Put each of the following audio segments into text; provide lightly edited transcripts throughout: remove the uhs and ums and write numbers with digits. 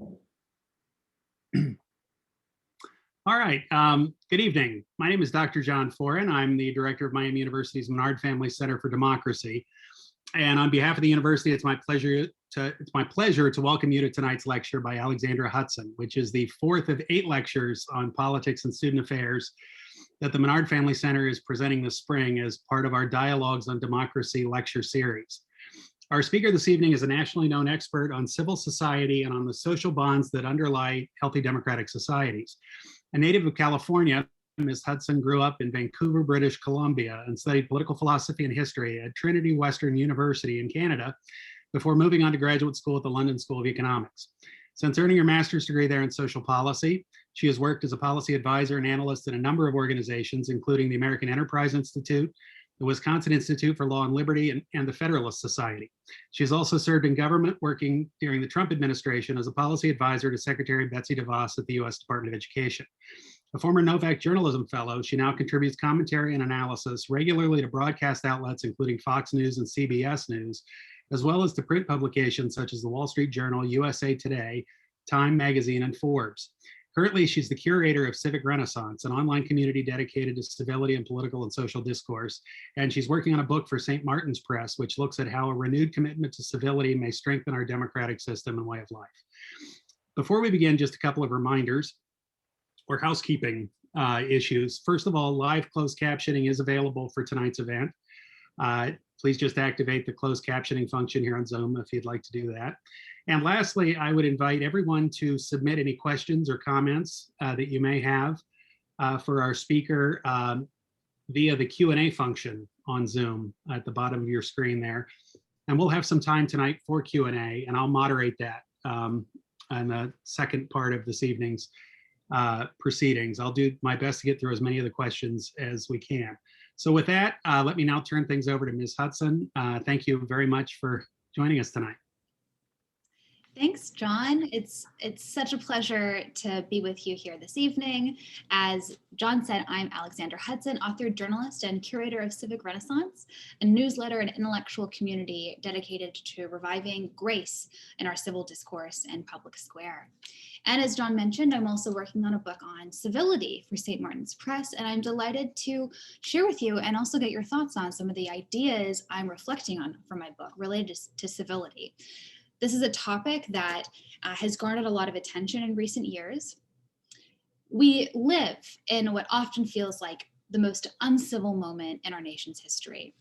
All right. Good evening. My name is Dr. John Foran. I'm the director of Miami University's Menard Family Center for Democracy. And on behalf of the university, it's my pleasure to welcome you to tonight's lecture by Alexandra Hudson, which is the fourth of 8 lectures on politics and student affairs that the Menard Family Center is presenting this spring as part of our Dialogues on Democracy lecture series. Our speaker this evening is a nationally known expert on civil society and on the social bonds that underlie healthy democratic societies. A native of California, Ms. Hudson grew up in Vancouver, British Columbia, and studied political philosophy and history at Trinity Western University in Canada before moving on to graduate school at the London School of Economics. Since earning her master's degree there in social policy, she has worked as a policy advisor and analyst in a number of organizations, including the American Enterprise Institute, the Wisconsin Institute for Law and Liberty, and the Federalist Society. She has also served in government, working during the Trump administration as a policy advisor to Secretary Betsy DeVos at the US Department of Education. A former Novak Journalism Fellow, she now contributes commentary and analysis regularly to broadcast outlets, including Fox News and CBS News, as well as to print publications such as the Wall Street Journal, USA Today, Time Magazine, and Forbes. Currently, she's the curator of Civic Renaissance, an online community dedicated to civility and political and social discourse. And she's working on a book for St. Martin's Press, which looks at how a renewed commitment to civility may strengthen our democratic system and way of life. Before we begin, just a couple of reminders or housekeeping issues. First of all, live closed captioning is available for tonight's event. Please just activate the closed captioning function here on Zoom if you'd like to do that. And lastly, I would invite everyone to submit any questions or comments that you may have for our speaker via the Q&A function on Zoom at the bottom of your screen there. And we'll have some time tonight for Q&A, and I'll moderate that in the second part of this evening's proceedings. I'll do my best to get through as many of the questions as we can. So with that, let me now turn things over to Ms. Hudson. Thank you very much for joining us tonight. Thanks, John. It's such a pleasure to be with you here this evening. As John said, I'm Alexandra Hudson, author, journalist, and curator of Civic Renaissance, a newsletter and intellectual community dedicated to reviving grace in our civil discourse and public square. And as John mentioned, I'm also working on a book on civility for St. Martin's Press, and I'm delighted to share with you and also get your thoughts on some of the ideas I'm reflecting on from my book related to civility. This is a topic that has garnered a lot of attention in recent years. We live in what often feels like the most uncivil moment in our nation's history.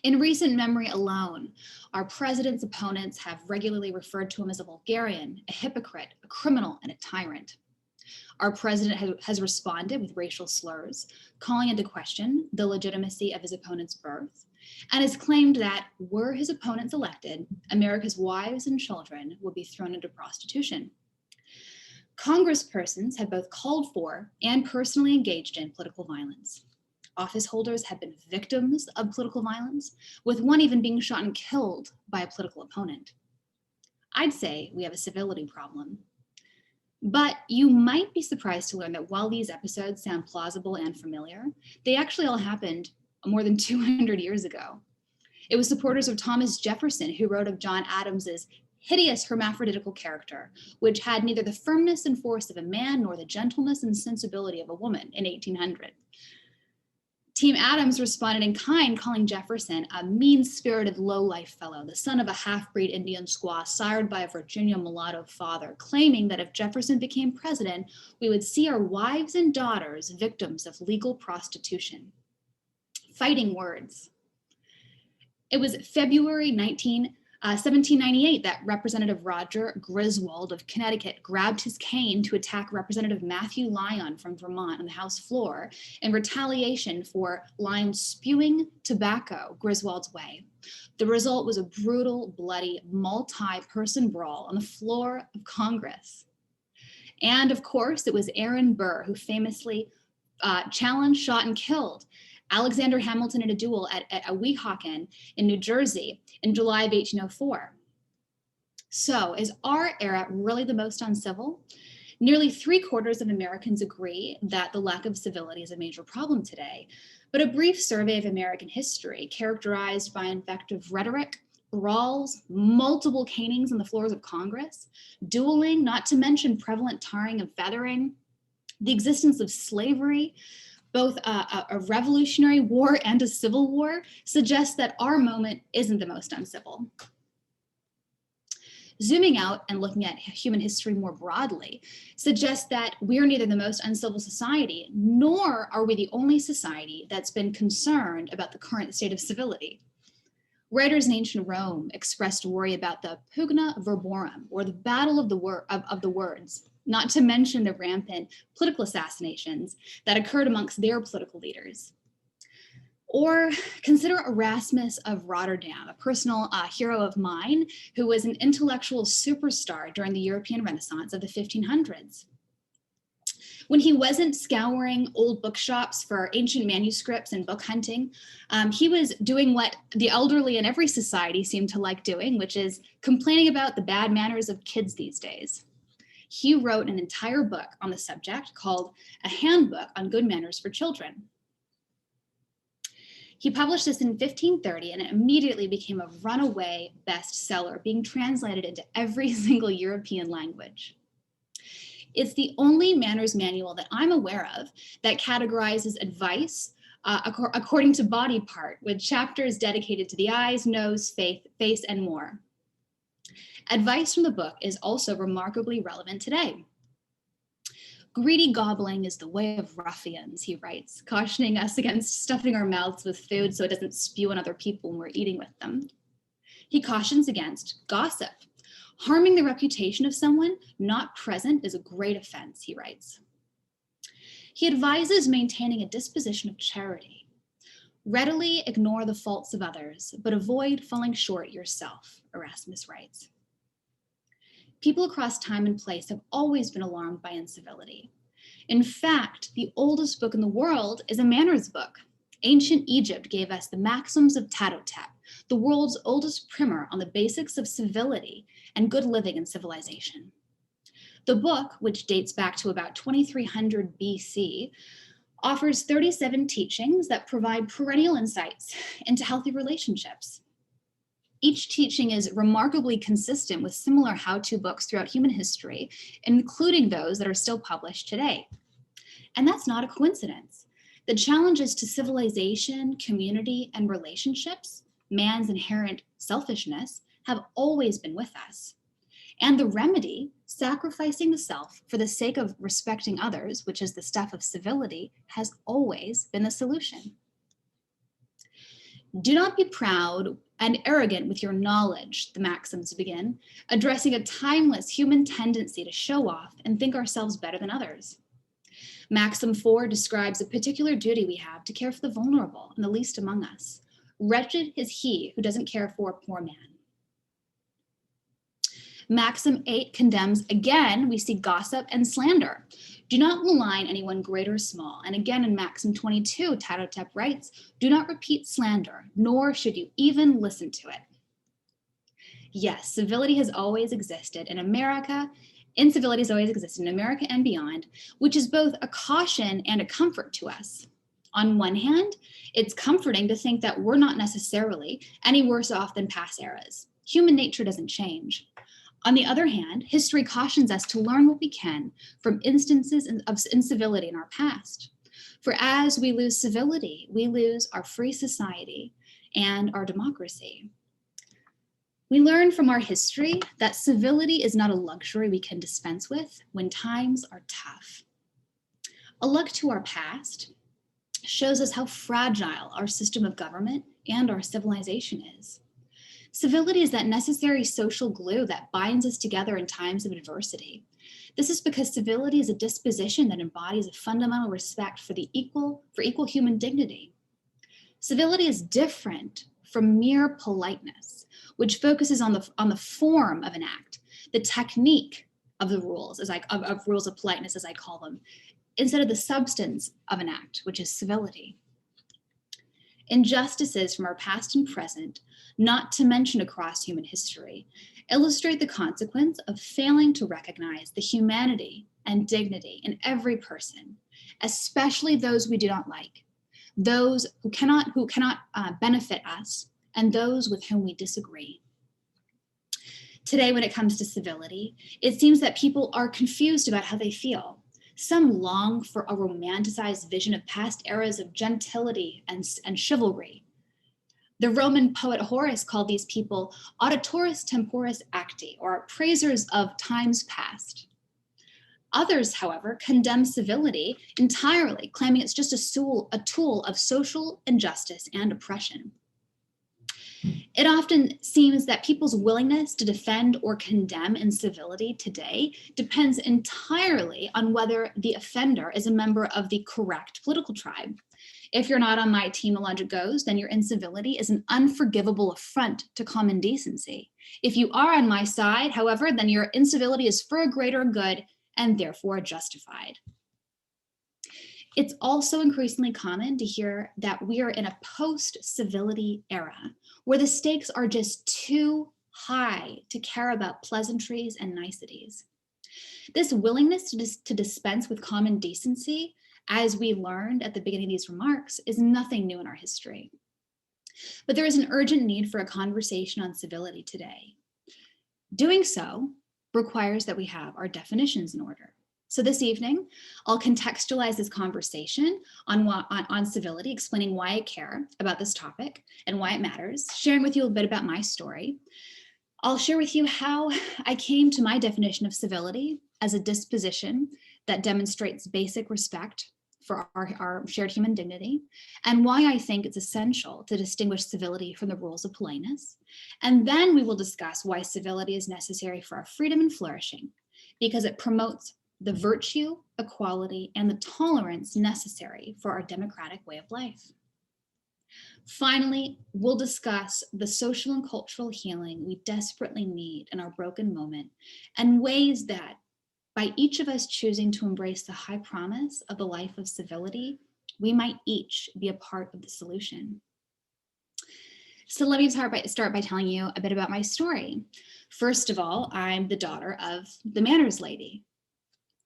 In recent memory alone, our president's opponents have regularly referred to him as a vulgarian, a hypocrite, a criminal, and a tyrant. Our president has responded with racial slurs, calling into question the legitimacy of his opponent's birth, and has claimed that were his opponents elected, America's wives and children would be thrown into prostitution. Congresspersons have both called for and personally engaged in political violence. Office holders have been victims of political violence, with one even being shot and killed by a political opponent. I'd say we have a civility problem. But you might be surprised to learn that while these episodes sound plausible and familiar, they actually all happened more than 200 years ago. It was supporters of Thomas Jefferson who wrote of John Adams's hideous hermaphroditical character, which had neither the firmness and force of a man nor the gentleness and sensibility of a woman in 1800. Team Adams responded in kind, calling Jefferson a mean-spirited lowlife fellow, the son of a half-breed Indian squaw sired by a Virginia mulatto father, claiming that if Jefferson became president, we would see our wives and daughters victims of legal prostitution. Fighting words. It was February 1798 that Representative Roger Griswold of Connecticut grabbed his cane to attack Representative Matthew Lyon from Vermont on the House floor in retaliation for Lyon spewing tobacco Griswold's way. The result was a brutal, bloody, multi-person brawl on the floor of Congress. And of course, it was Aaron Burr who famously challenged, shot, and killed Alexander Hamilton in a duel at Weehawken in New Jersey in July of 1804. So is our era really the most uncivil? Nearly 3/4 of Americans agree that the lack of civility is a major problem today. But a brief survey of American history, characterized by invective rhetoric, brawls, multiple canings on the floors of Congress, dueling, not to mention prevalent tarring and feathering, the existence of slavery, both a revolutionary war and a civil war, suggests that our moment isn't the most uncivil. Zooming out and looking at human history more broadly suggests that we're neither the most uncivil society, nor are we the only society that's been concerned about the current state of civility. Writers in ancient Rome expressed worry about the pugna verborum, or the battle of the words, not to mention the rampant political assassinations that occurred amongst their political leaders. Or consider Erasmus of Rotterdam, a personal hero of mine who was an intellectual superstar during the European Renaissance of the 1500s. When he wasn't scouring old bookshops for ancient manuscripts and book hunting, he was doing what the elderly in every society seem to like doing, which is complaining about the bad manners of kids these days. He wrote an entire book on the subject called A Handbook on Good Manners for Children. He published this in 1530, and it immediately became a runaway bestseller, being translated into every single European language. It's the only manners manual that I'm aware of that categorizes advice according to body part, with chapters dedicated to the eyes, nose, face, and more. Advice from the book is also remarkably relevant today. Greedy gobbling is the way of ruffians, he writes, cautioning us against stuffing our mouths with food so it doesn't spew on other people when we're eating with them. He cautions against gossip. Harming the reputation of someone not present is a great offense, he writes. He advises maintaining a disposition of charity. Readily ignore the faults of others, but avoid falling short yourself, Erasmus writes. People across time and place have always been alarmed by incivility. In fact, the oldest book in the world is a manners book. Ancient Egypt gave us the Maxims of Tatotep, the world's oldest primer on the basics of civility and good living in civilization. The book, which dates back to about 2300 BC, offers 37 teachings that provide perennial insights into healthy relationships. Each teaching is remarkably consistent with similar how-to books throughout human history, including those that are still published today. And that's not a coincidence. The challenges to civilization, community, and relationships, man's inherent selfishness, have always been with us. And the remedy, sacrificing the self for the sake of respecting others, which is the stuff of civility, has always been the solution. Do not be proud and arrogant with your knowledge, the maxims begin, addressing a timeless human tendency to show off and think ourselves better than others. Maxim 4 describes a particular duty we have to care for the vulnerable and the least among us. Wretched is he who doesn't care for a poor man. Maxim 8 condemns, again, we see gossip and slander. Do not malign anyone great or small. And again in Maxim 22, Tatotep writes, do not repeat slander, nor should you even listen to it. Yes, civility has always existed in America. Incivility has always existed in America and beyond, which is both a caution and a comfort to us. On one hand, it's comforting to think that we're not necessarily any worse off than past eras. Human nature doesn't change. On the other hand, history cautions us to learn what we can from instances of incivility in our past. For as we lose civility, we lose our free society and our democracy. We learn from our history that civility is not a luxury we can dispense with when times are tough. A look to our past shows us how fragile our system of government and our civilization is. Civility is that necessary social glue that binds us together in times of adversity. This is because civility is a disposition that embodies a fundamental respect for equal human dignity. Civility is different from mere politeness, which focuses on the form of an act, the technique of the rules, of rules of politeness, as I call them, instead of the substance of an act, which is civility. Injustices from our past and present, not to mention across human history, illustrate the consequence of failing to recognize the humanity and dignity in every person, especially those we do not like, those who cannot benefit us, and those with whom we disagree. Today, when it comes to civility, it seems that people are confused about how they feel. Some long for a romanticized vision of past eras of gentility and chivalry. The Roman poet Horace called these people auditores temporis acti, or praisers of times past. Others, however, condemn civility entirely, claiming it's just a tool of social injustice and oppression. It often seems that people's willingness to defend or condemn incivility today depends entirely on whether the offender is a member of the correct political tribe. If you're not on my team, the logic goes, then your incivility is an unforgivable affront to common decency. If you are on my side, however, then your incivility is for a greater good and therefore justified. It's also increasingly common to hear that we are in a post-civility era where the stakes are just too high to care about pleasantries and niceties. This willingness to dispense with common decency, as we learned at the beginning of these remarks, is nothing new in our history. But there is an urgent need for a conversation on civility today. Doing so requires that we have our definitions in order. So this evening, I'll contextualize this conversation on civility, explaining why I care about this topic and why it matters, sharing with you a bit about my story. I'll share with you how I came to my definition of civility as a disposition that demonstrates basic respect for our shared human dignity, and why I think it's essential to distinguish civility from the rules of politeness. And then we will discuss why civility is necessary for our freedom and flourishing, because it promotes the virtue, equality, and the tolerance necessary for our democratic way of life. Finally, we'll discuss the social and cultural healing we desperately need in our broken moment, and ways that, by each of us choosing to embrace the high promise of the life of civility, we might each be a part of the solution. So let me start by telling you a bit about my story. First of all, I'm the daughter of the manners lady.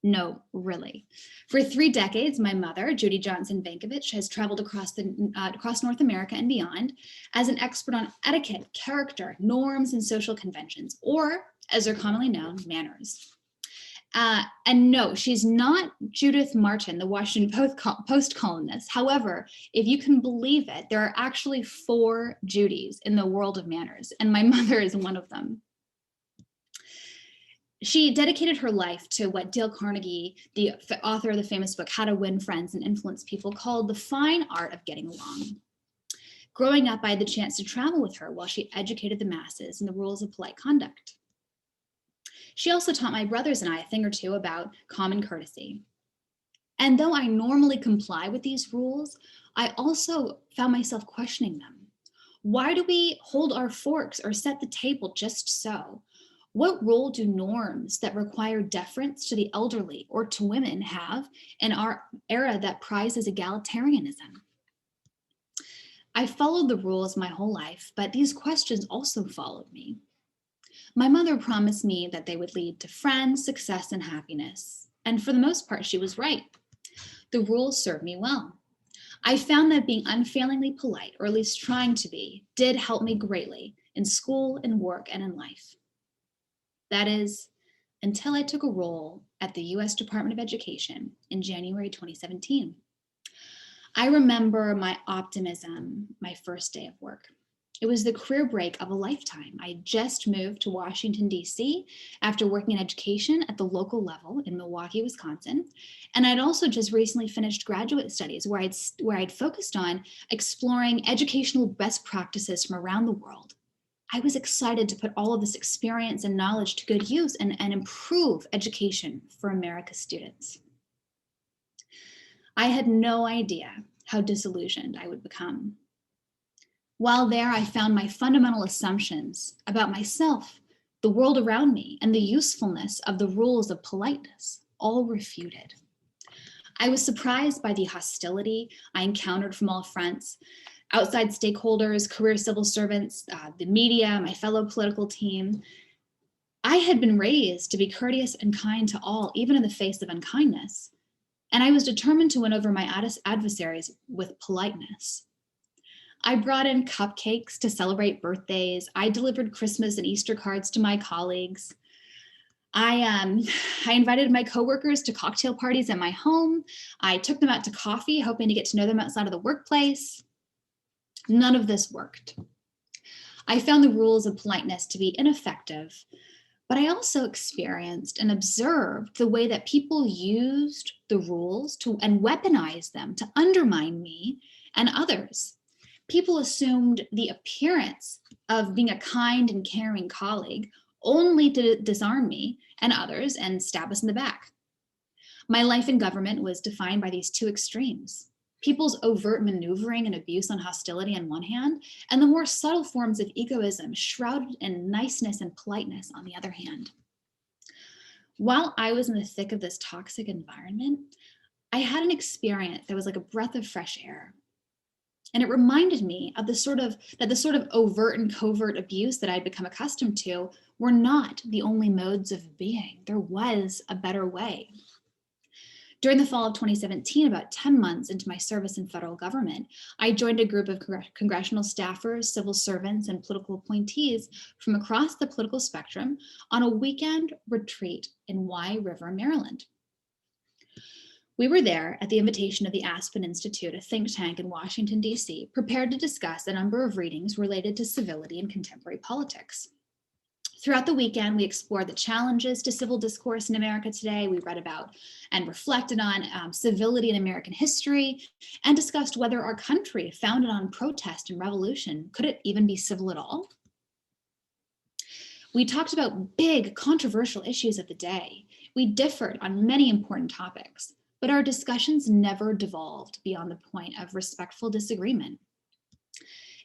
No, really. For 3 decades, my mother, Judy Johnson Vankovich, has traveled across North America and beyond as an expert on etiquette, character, norms, and social conventions, or as they're commonly known, manners. And no, she's not Judith Martin, the Washington Post columnist. However, if you can believe it, there are actually 4 Judys in the world of manners, and my mother is one of them. She dedicated her life to what Dale Carnegie, the author of the famous book, How to Win Friends and Influence People, called the fine art of getting along. Growing up, I had the chance to travel with her while she educated the masses in the rules of polite conduct. She also taught my brothers and I a thing or two about common courtesy. And though I normally comply with these rules, I also found myself questioning them. Why do we hold our forks or set the table just so? What role do norms that require deference to the elderly or to women have in our era that prizes egalitarianism? I followed the rules my whole life, but these questions also followed me. My mother promised me that they would lead to friends, success, and happiness. And for the most part, she was right. The rules served me well. I found that being unfailingly polite, or at least trying to be, did help me greatly in school, in work, and in life. That is, until I took a role at the US Department of Education in January 2017. I remember my optimism my first day of work. It was the career break of a lifetime. I just moved to Washington, D.C. after working in education at the local level in Milwaukee, Wisconsin. And I'd also just recently finished graduate studies where I'd focused on exploring educational best practices from around the world. I was excited to put all of this experience and knowledge to good use and improve education for America's students. I had no idea how disillusioned I would become. While there, I found my fundamental assumptions about myself, the world around me, and the usefulness of the rules of politeness all refuted. I was surprised by the hostility I encountered from all fronts: outside stakeholders, career civil servants, the media, my fellow political team. I had been raised to be courteous and kind to all, even in the face of unkindness. And I was determined to win over my adversaries with politeness. I brought in cupcakes to celebrate birthdays. I delivered Christmas and Easter cards to my colleagues. I invited my coworkers to cocktail parties at my home. I took them out to coffee, hoping to get to know them outside of the workplace. None of this worked. I found the rules of politeness to be ineffective, but I also experienced and observed the way that people used the rules and weaponized them to undermine me and others. People assumed the appearance of being a kind and caring colleague only to disarm me and others and stab us in the back. My life in government was defined by these two extremes: people's overt maneuvering and abuse on hostility on one hand, and the more subtle forms of egoism shrouded in niceness and politeness on the other hand. While I was in the thick of this toxic environment, I had an experience that was like a breath of fresh air. And it reminded me of the sort of overt and covert abuse that I'd become accustomed to were not the only modes of being. There was a better way. During the fall of 2017, about 10 months into my service in federal government, I joined a group of congressional staffers, civil servants, and political appointees from across the political spectrum on a weekend retreat in Wye River, Maryland. We were there at the invitation of the Aspen Institute, a think tank in Washington, D.C., prepared to discuss a number of readings related to civility and contemporary politics. Throughout the weekend, we explored the challenges to civil discourse in America today. We read about and reflected on civility in American history and discussed whether our country, founded on protest and revolution, could it even be civil at all? We talked about big controversial issues of the day. We differed on many important topics, but our discussions never devolved beyond the point of respectful disagreement.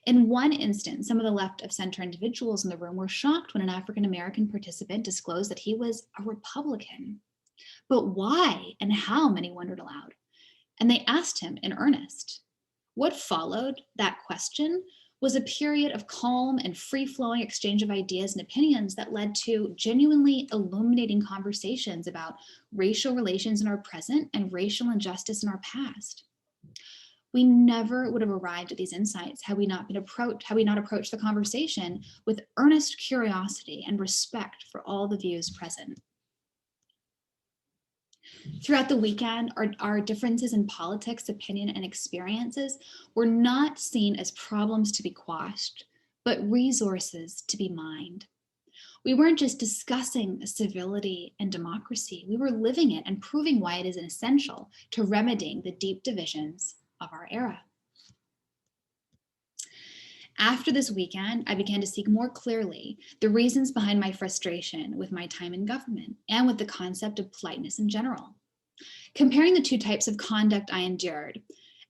In one instance, some of the left of center individuals in the room were shocked when an African-American participant disclosed that he was a Republican. But why and how, many wondered aloud. And they asked him in earnest. What followed that question was a period of calm and free-flowing exchange of ideas and opinions that led to genuinely illuminating conversations about racial relations in our present and racial injustice in our past. We never would have arrived at these insights had we not approached the conversation with earnest curiosity and respect for all the views present. Throughout the weekend, our differences in politics, opinion, and experiences were not seen as problems to be quashed, but resources to be mined. We weren't just discussing civility and democracy, we were living it and proving why it is essential to remedying the deep divisions of our era. After this weekend, I began to seek more clearly the reasons behind my frustration with my time in government and with the concept of politeness in general. Comparing the two types of conduct I endured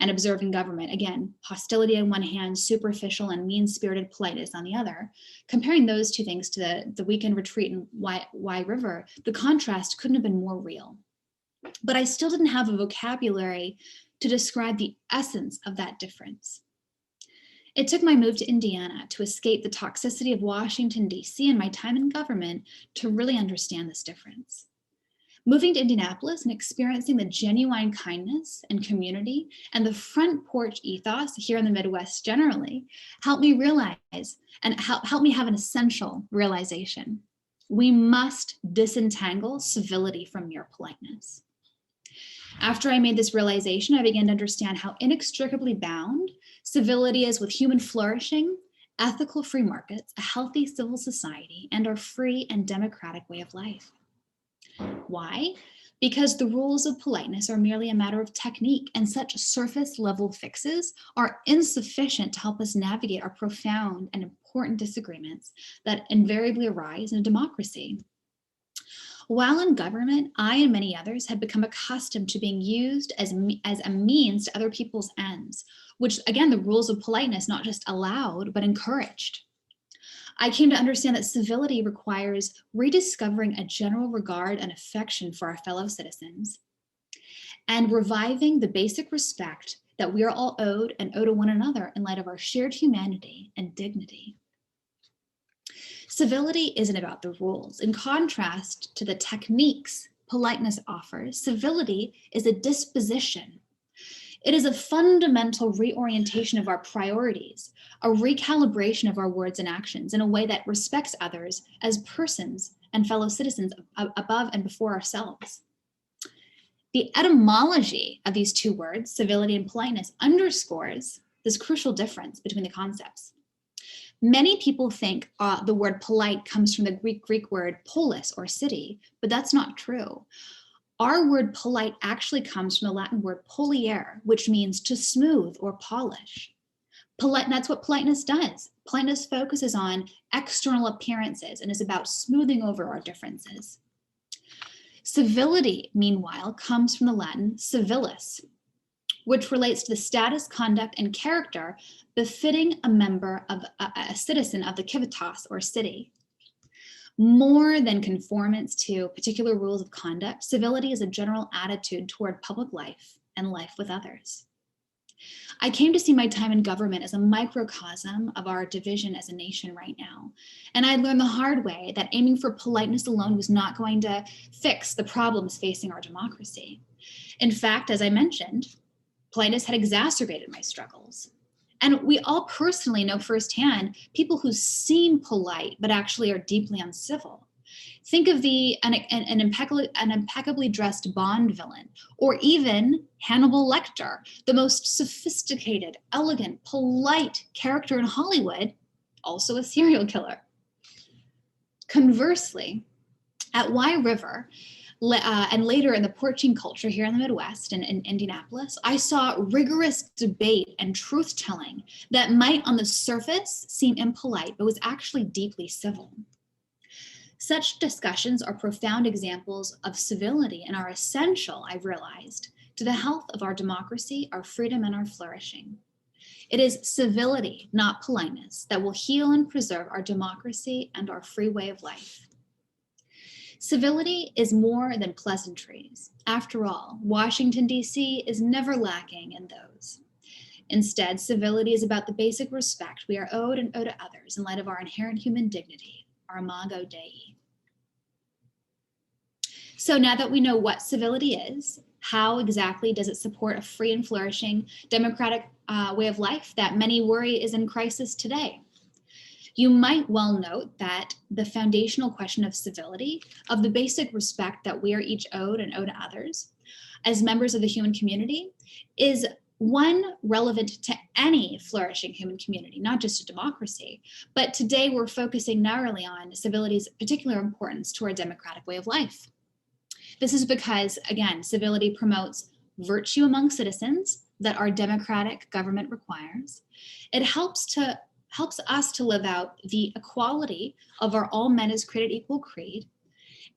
and observed in government, again, hostility on one hand, superficial and mean-spirited politeness on the other, comparing those two things to the weekend retreat in Wye River, the contrast couldn't have been more real. But I still didn't have a vocabulary to describe the essence of that difference. It took my move to Indiana to escape the toxicity of Washington, D.C. and my time in government to really understand this difference. Moving to Indianapolis and experiencing the genuine kindness and community and the front porch ethos here in the Midwest generally helped me realize and helped me have an essential realization. We must disentangle civility from mere politeness. After I made this realization, I began to understand how inextricably bound civility is with human flourishing, ethical free markets, a healthy civil society, and our free and democratic way of life. Why? Because the rules of politeness are merely a matter of technique, and such surface level fixes are insufficient to help us navigate our profound and important disagreements that invariably arise in a democracy. While in government, I and many others had become accustomed to being used as a means to other people's ends, which again, the rules of politeness not just allowed, but encouraged. I came to understand that civility requires rediscovering a general regard and affection for our fellow citizens and reviving the basic respect that we are all owed and owe to one another in light of our shared humanity and dignity. Civility isn't about the rules. In contrast to the techniques politeness offers, civility is a disposition. It is a fundamental reorientation of our priorities, a recalibration of our words and actions in a way that respects others as persons and fellow citizens above and before ourselves. The etymology of these two words, civility and politeness, underscores this crucial difference between the concepts. Many people think the word polite comes from the Greek word polis, or city, but that's not true. Our word polite actually comes from the Latin word polliere, which means to smooth or polish. That's what politeness does. Politeness focuses on external appearances and is about smoothing over our differences. Civility, meanwhile, comes from the Latin civilis, which relates to the status, conduct, and character befitting a member of a citizen of the civitas, or city. More than conformance to particular rules of conduct, civility is a general attitude toward public life and life with others. I came to see my time in government as a microcosm of our division as a nation right now. And I learned the hard way that aiming for politeness alone was not going to fix the problems facing our democracy. In fact, as I mentioned, politeness had exacerbated my struggles. And we all personally know firsthand people who seem polite, but actually are deeply uncivil. Think of an impeccably dressed Bond villain, or even Hannibal Lecter, the most sophisticated, elegant, polite character in Hollywood, also a serial killer. Conversely, at Wye River, and later in the porching culture here in the Midwest and in Indianapolis, I saw rigorous debate and truth-telling that might on the surface seem impolite, but was actually deeply civil. Such discussions are profound examples of civility and are essential, I've realized, to the health of our democracy, our freedom, and our flourishing. It is civility, not politeness, that will heal and preserve our democracy and our free way of life. Civility is more than pleasantries. After all, Washington, D.C. is never lacking in those. Instead, civility is about the basic respect we are owed and owe to others in light of our inherent human dignity, our imago Dei. So now that we know what civility is, how exactly does it support a free and flourishing democratic way of life that many worry is in crisis today? You might well note that the foundational question of civility, of the basic respect that we are each owed and owe to others as members of the human community, is one relevant to any flourishing human community, not just a democracy. But today we're focusing narrowly on civility's particular importance to our democratic way of life. This is because, again, civility promotes virtue among citizens that our democratic government requires. It helps us to live out the equality of our all men is created equal creed,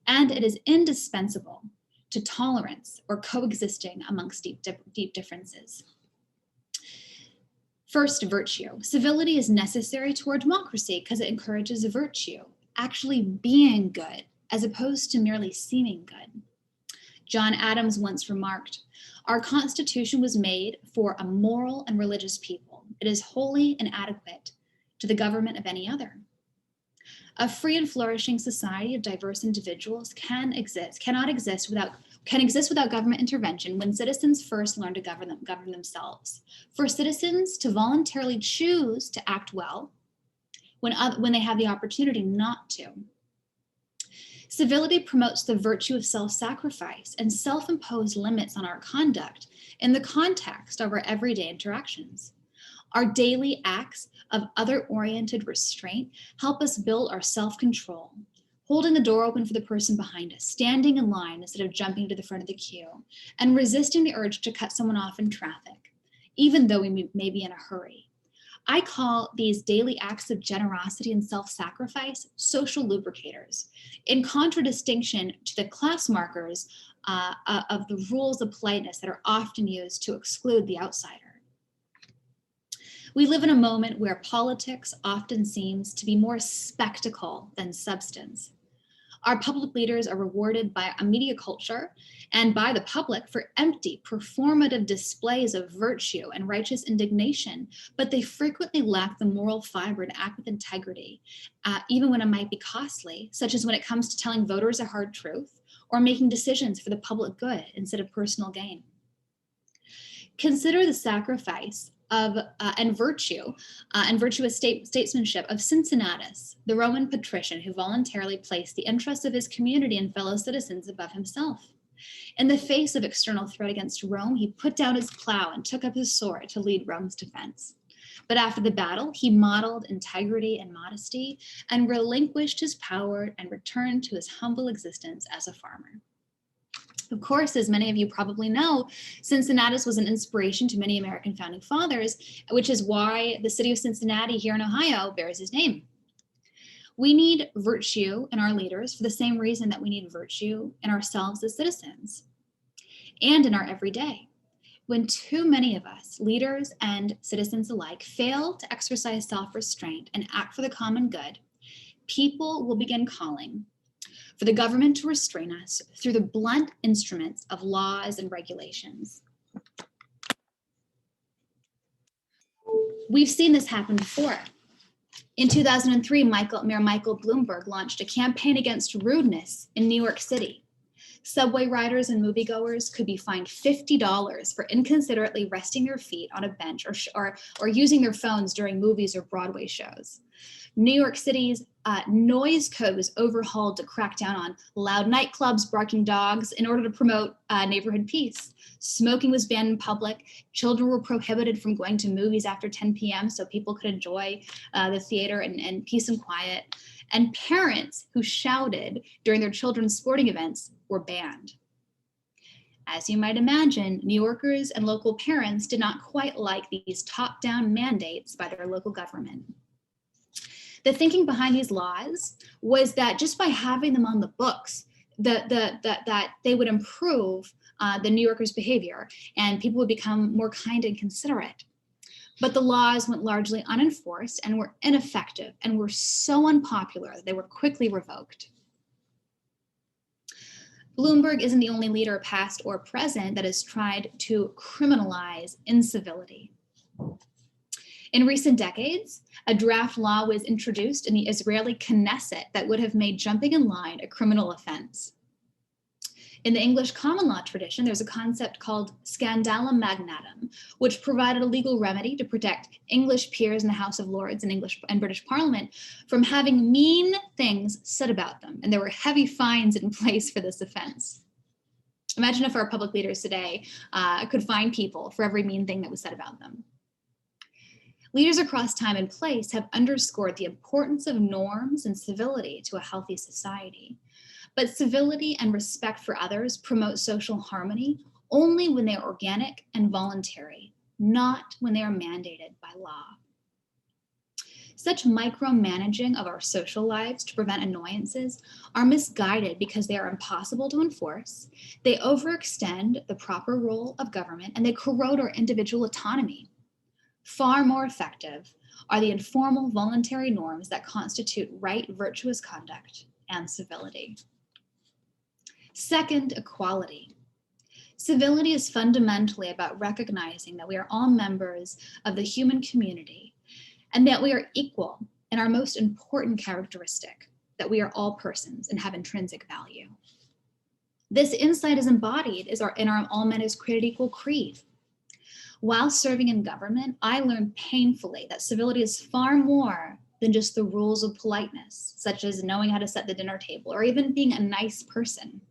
and it is indispensable to tolerance or coexisting amongst deep differences. First, virtue. Civility is necessary to our democracy because it encourages virtue, actually being good, as opposed to merely seeming good. John Adams once remarked, "Our Constitution was made for a moral and religious people. It is wholly inadequate to the government of any other." A free and flourishing society of diverse individuals can exist without government intervention when citizens first learn to govern themselves. For citizens to voluntarily choose to act well when they have the opportunity not to. Civility promotes the virtue of self-sacrifice and self-imposed limits on our conduct in the context of our everyday interactions. Our daily acts of other-oriented restraint help us build our self-control, holding the door open for the person behind us, standing in line instead of jumping to the front of the queue, and resisting the urge to cut someone off in traffic, even though we may be in a hurry. I call these daily acts of generosity and self-sacrifice social lubricators, in contradistinction to the class markers of the rules of politeness that are often used to exclude the outsider. We live in a moment where politics often seems to be more spectacle than substance. Our public leaders are rewarded by a media culture and by the public for empty, performative displays of virtue and righteous indignation, but they frequently lack the moral fiber to act with integrity, even when it might be costly, such as when it comes to telling voters a hard truth or making decisions for the public good instead of personal gain. Consider the sacrifice of and virtue and virtuous statesmanship of Cincinnatus, the Roman patrician who voluntarily placed the interests of his community and fellow citizens above himself. In the face of external threat against Rome, he put down his plow and took up his sword to lead Rome's defense. But after the battle, he modeled integrity and modesty and relinquished his power and returned to his humble existence as a farmer. Of course, as many of you probably know, Cincinnatus was an inspiration to many American founding fathers, which is why the city of Cincinnati here in Ohio bears his name. We need virtue in our leaders for the same reason that we need virtue in ourselves as citizens and in our everyday. When too many of us, leaders and citizens alike, fail to exercise self-restraint and act for the common good, people will begin calling for the government to restrain us through the blunt instruments of laws and regulations. We've seen this happen before. In 2003, Mayor Michael Bloomberg launched a campaign against rudeness in New York City. Subway riders and moviegoers could be fined $50 for inconsiderately resting their feet on a bench or using their phones during movies or Broadway shows. New York City's noise code was overhauled to crack down on loud nightclubs, barking dogs in order to promote neighborhood peace. Smoking was banned in public. Children were prohibited from going to movies after 10 p.m. so people could enjoy the theater and peace and quiet. And parents who shouted during their children's sporting events were banned. As you might imagine, New Yorkers and local parents did not quite like these top-down mandates by their local government. The thinking behind these laws was that just by having them on the books, that they would improve the New Yorkers' behavior and people would become more kind and considerate. But the laws went largely unenforced and were ineffective and were so unpopular that they were quickly revoked. Bloomberg isn't the only leader, past or present, that has tried to criminalize incivility. In recent decades, a draft law was introduced in the Israeli Knesset that would have made jumping in line a criminal offense. In the English common law tradition, there's a concept called scandalum magnatum, which provided a legal remedy to protect English peers in the House of Lords and English and British Parliament from having mean things said about them, and there were heavy fines in place for this offense. Imagine if our public leaders today could fine people for every mean thing that was said about them. Leaders across time and place have underscored the importance of norms and civility to a healthy society. But civility and respect for others promote social harmony only when they are organic and voluntary, not when they are mandated by law. Such micromanaging of our social lives to prevent annoyances are misguided because they are impossible to enforce, they overextend the proper role of government, and they corrode our individual autonomy. Far more effective are the informal, voluntary norms that constitute right, virtuous conduct and civility. Second, equality. Civility is fundamentally about recognizing that we are all members of the human community and that we are equal in our most important characteristic, that we are all persons and have intrinsic value. This insight is embodied in our All Men is Created Equal creed. While serving in government, I learned painfully that civility is far more than just the rules of politeness, such as knowing how to set the dinner table or even being a nice person.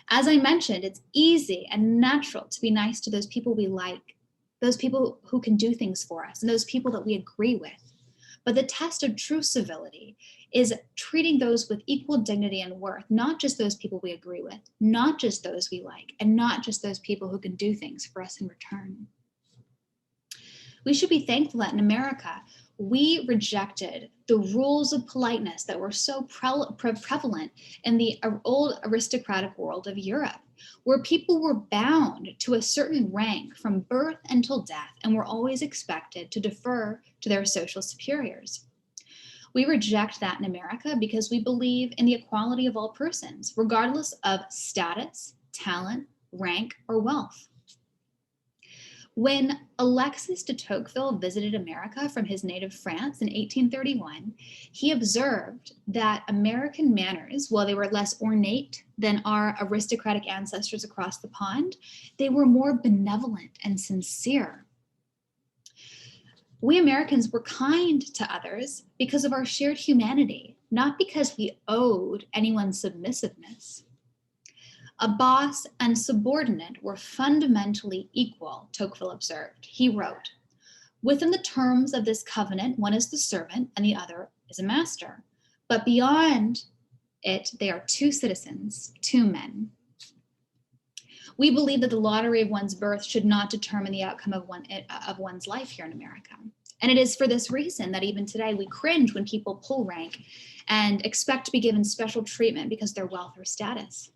As I mentioned, it's easy and natural to be nice to those people we like, those people who can do things for us, and those people that we agree with. But the test of true civility is treating those with equal dignity and worth, not just those people we agree with, not just those we like, and not just those people who can do things for us in return. We should be thankful that in America, we rejected the rules of politeness that were so prevalent in the old aristocratic world of Europe, where people were bound to a certain rank from birth until death and were always expected to defer to their social superiors. We reject that in America because we believe in the equality of all persons, regardless of status, talent, rank, or wealth. When Alexis de Tocqueville visited America from his native France in 1831, he observed that American manners, while they were less ornate than our aristocratic ancestors across the pond, they were more benevolent and sincere. We Americans were kind to others because of our shared humanity, not because we owed anyone submissiveness. A boss and subordinate were fundamentally equal, Tocqueville observed. He wrote, "Within the terms of this covenant, one is the servant and the other is a master. But beyond it, they are two citizens, two men." We believe that the lottery of one's birth should not determine the outcome of one's life here in America. And it is for this reason that even today we cringe when people pull rank and expect to be given special treatment because of their wealth or status.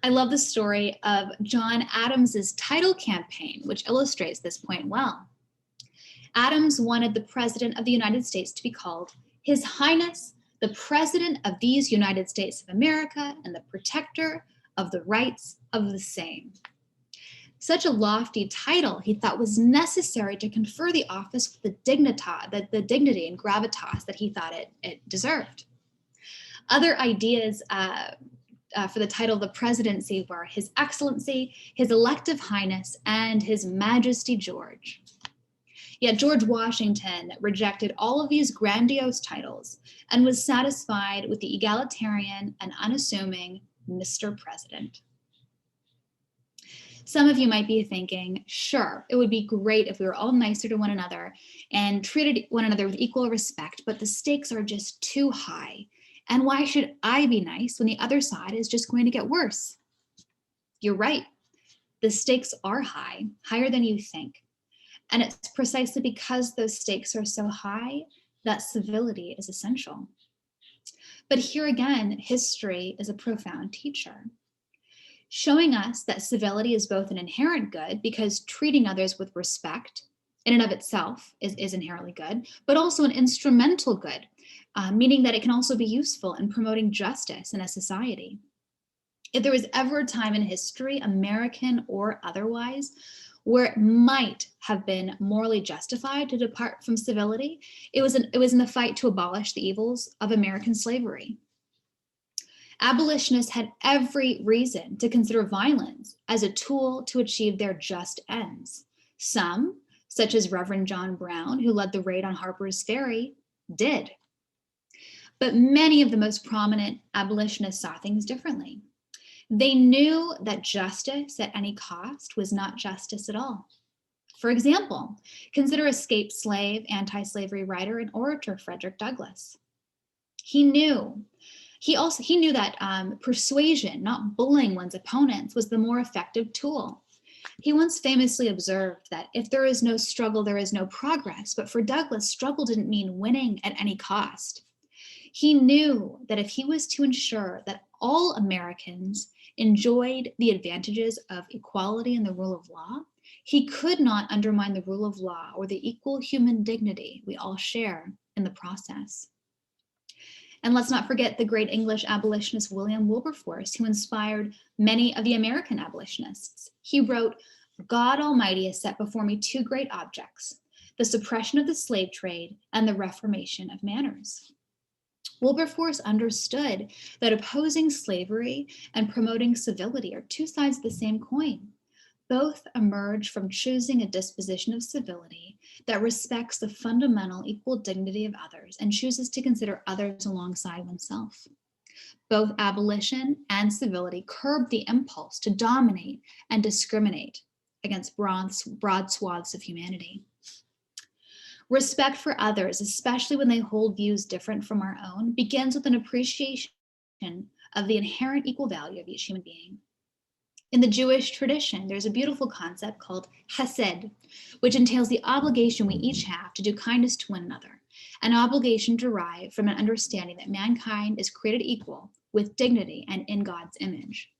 I love the story of John Adams's title campaign, which illustrates this point well. Adams wanted the President of the United States to be called His Highness, the President of these United States of America and the Protector of the Rights of the Same. Such a lofty title he thought was necessary to confer the office with the dignity and gravitas that he thought it deserved. Other ideas for the title of the presidency were His Excellency, His Elective Highness, and His Majesty George. Yet George Washington rejected all of these grandiose titles and was satisfied with the egalitarian and unassuming Mr. President. Some of you might be thinking, sure, it would be great if we were all nicer to one another and treated one another with equal respect, but the stakes are just too high. And why should I be nice when the other side is just going to get worse? You're right. The stakes are high, higher than you think. And it's precisely because those stakes are so high that civility is essential. But here again, history is a profound teacher, showing us that civility is both an inherent good because treating others with respect in and of itself is inherently good, but also an instrumental good, meaning that it can also be useful in promoting justice in a society. If there was ever a time in history, American or otherwise, where it might have been morally justified to depart from civility, it was in the fight to abolish the evils of American slavery. Abolitionists had every reason to consider violence as a tool to achieve their just ends. Some, such as Reverend John Brown, who led the raid on Harper's Ferry, did. But many of the most prominent abolitionists saw things differently. They knew that justice at any cost was not justice at all. For example, consider escaped slave, anti-slavery writer and orator Frederick Douglass. He knew that persuasion, not bullying one's opponents, was the more effective tool. He once famously observed that if there is no struggle, there is no progress. But for Douglass, struggle didn't mean winning at any cost. He knew that if he was to ensure that all Americans enjoyed the advantages of equality and the rule of law, he could not undermine the rule of law or the equal human dignity we all share in the process. And let's not forget the great English abolitionist William Wilberforce, who inspired many of the American abolitionists. He wrote, "God Almighty has set before me two great objects, the suppression of the slave trade and the reformation of manners." Wilberforce understood that opposing slavery and promoting civility are two sides of the same coin. Both emerge from choosing a disposition of civility that respects the fundamental equal dignity of others and chooses to consider others alongside oneself. Both abolition and civility curb the impulse to dominate and discriminate against broad swaths of humanity. Respect for others, especially when they hold views different from our own, begins with an appreciation of the inherent equal value of each human being. In the Jewish tradition, there's a beautiful concept called hesed, which entails the obligation we each have to do kindness to one another, an obligation derived from an understanding that mankind is created equal with dignity and in God's image.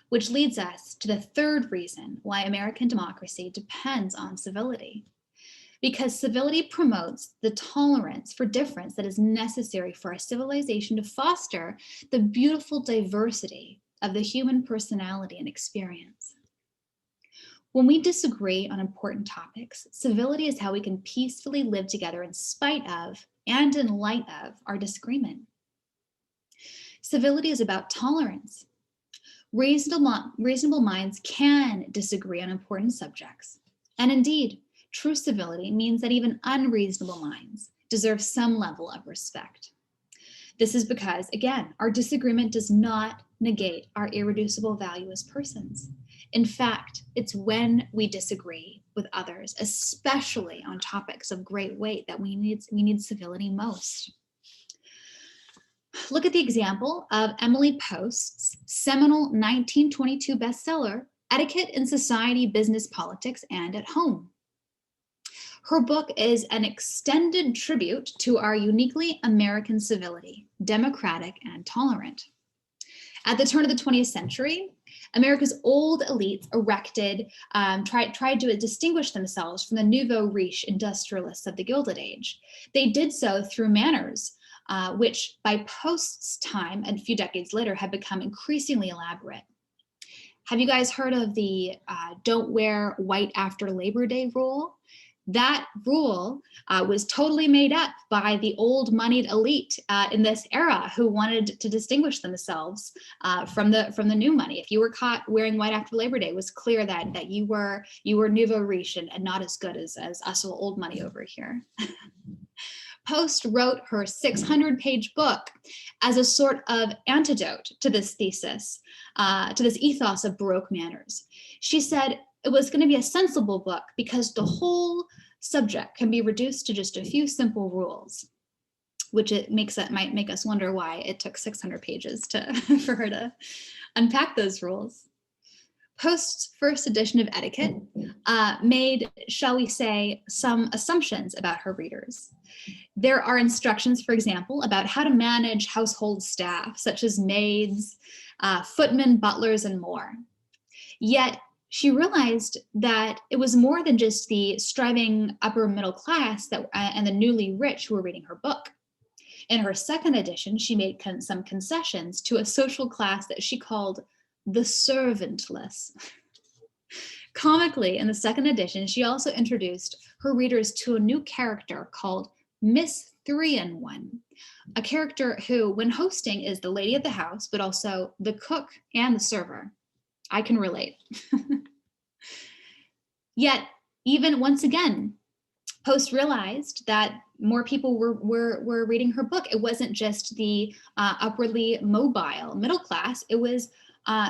Which leads us to the third reason why American democracy depends on civility. Because civility promotes the tolerance for difference that is necessary for our civilization to foster the beautiful diversity of the human personality and experience. When we disagree on important topics, civility is how we can peacefully live together in spite of and in light of our disagreement. Civility is about tolerance. Reasonable minds can disagree on important subjects. And indeed, true civility means that even unreasonable minds deserve some level of respect. This is because, again, our disagreement does not negate our irreducible value as persons. In fact, it's when we disagree with others, especially on topics of great weight, that we need civility most. Look at the example of Emily Post's seminal 1922 bestseller, Etiquette in Society, Business, Politics, and at Home. Her book is an extended tribute to our uniquely American civility, democratic and tolerant. At the turn of the 20th century, America's old elites tried to distinguish themselves from the nouveau riche industrialists of the Gilded Age. They did so through manners, which by Post's time and a few decades later had become increasingly elaborate. Have you guys heard of the don't wear white after Labor Day rule? That rule was totally made up by the old moneyed elite in this era who wanted to distinguish themselves from the new money. If you were caught wearing white after Labor Day, it was clear that you were nouveau riche and not as good as us old money over here. Post wrote her 600-page book as a sort of antidote to this thesis, to this ethos of Baroque manners. She said it was going to be a sensible book because the whole subject can be reduced to just a few simple rules, which might make us wonder why it took 600 pages for her to unpack those rules. Post's first edition of Etiquette made, shall we say, some assumptions about her readers. There are instructions, for example, about how to manage household staff, such as maids, footmen, butlers, and more. Yet, she realized that it was more than just the striving upper middle class and the newly rich who were reading her book. In her second edition, she made some concessions to a social class that she called the servantless. Comically, in the second edition, she also introduced her readers to a new character called Miss 3-in-1, a character who, when hosting, is the lady of the house, but also the cook and the server. I can relate. Yet, even once again, Post realized that more people were reading her book. It wasn't just the upwardly mobile middle class. It was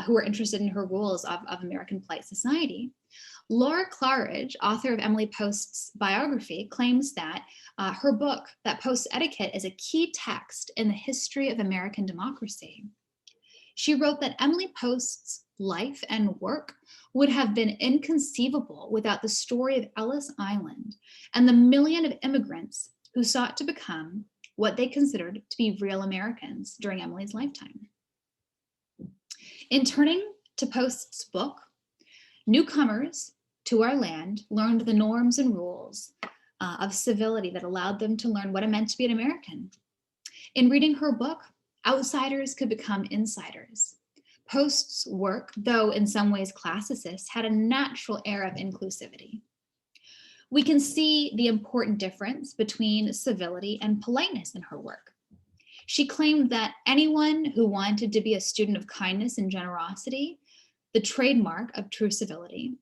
who were interested in her rules of American polite society. Laura Claridge, author of Emily Post's biography, claims that her book, that Post's Etiquette, is a key text in the history of American democracy. She wrote that Emily Post's life and work would have been inconceivable without the story of Ellis Island and the million of immigrants who sought to become what they considered to be real Americans during Emily's lifetime. In turning to Post's book, newcomers to our land learned the norms and rules of civility that allowed them to learn what it meant to be an American. In reading her book, outsiders could become insiders. Post's work, though in some ways classicist, had a natural air of inclusivity. We can see the important difference between civility and politeness in her work. She claimed that anyone who wanted to be a student of kindness and generosity, the trademark of true civility,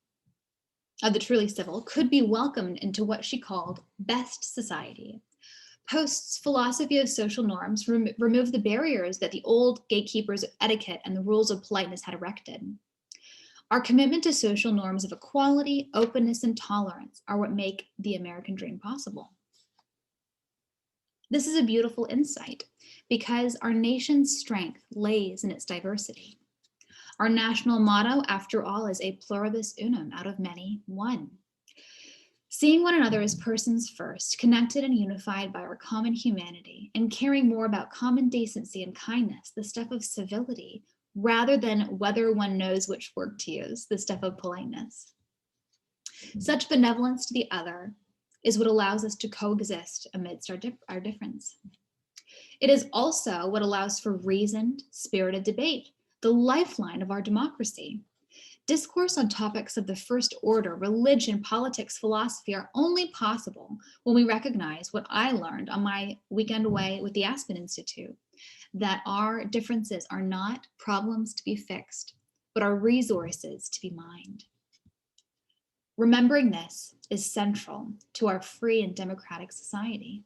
of the truly civil, could be welcomed into what she called best society. Post's philosophy of social norms removed the barriers that the old gatekeepers of etiquette and the rules of politeness had erected. Our commitment to social norms of equality, openness, and tolerance are what make the American dream possible. This is a beautiful insight because our nation's strength lays in its diversity. Our national motto, after all, is a pluribus unum, out of many, one. Seeing one another as persons first, connected and unified by our common humanity, and caring more about common decency and kindness, the stuff of civility, rather than whether one knows which word to use, the stuff of politeness. Such benevolence to the other is what allows us to coexist amidst our difference. It is also what allows for reasoned, spirited debate, the lifeline of our democracy. Discourse on topics of the first order, religion, politics, philosophy are only possible when we recognize what I learned on my weekend away with the Aspen Institute, that our differences are not problems to be fixed, but are resources to be mined. Remembering this is central to our free and democratic society.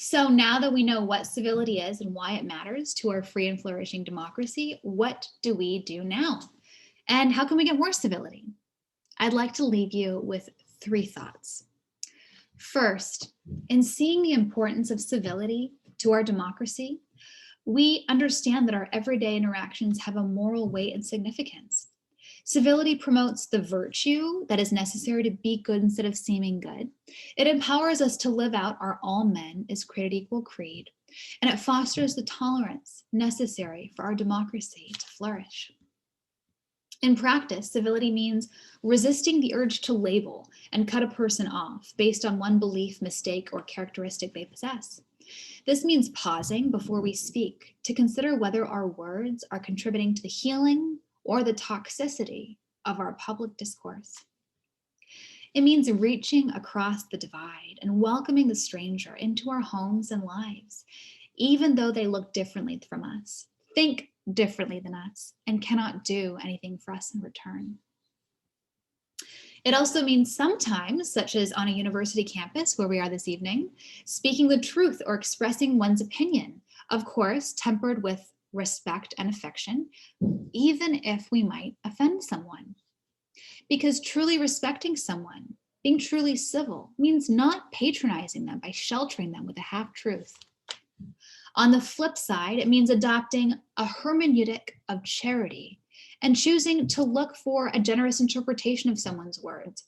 So now that we know what civility is and why it matters to our free and flourishing democracy, what do we do now? And how can we get more civility? I'd like to leave you with 3 thoughts. First, in seeing the importance of civility to our democracy, we understand that our everyday interactions have a moral weight and significance. Civility promotes the virtue that is necessary to be good instead of seeming good. It empowers us to live out our all men is created equal creed, and it fosters the tolerance necessary for our democracy to flourish. In practice, civility means resisting the urge to label and cut a person off based on one belief, mistake, or characteristic they possess. This means pausing before we speak to consider whether our words are contributing to the healing or the toxicity of our public discourse. It means reaching across the divide and welcoming the stranger into our homes and lives, even though they look differently from us, think differently than us, and cannot do anything for us in return. It also means sometimes, such as on a university campus where we are this evening, speaking the truth or expressing one's opinion, of course, tempered with respect and affection, even if we might offend someone. Because truly respecting someone, being truly civil, means not patronizing them by sheltering them with a half-truth. On the flip side, it means adopting a hermeneutic of charity and choosing to look for a generous interpretation of someone's words,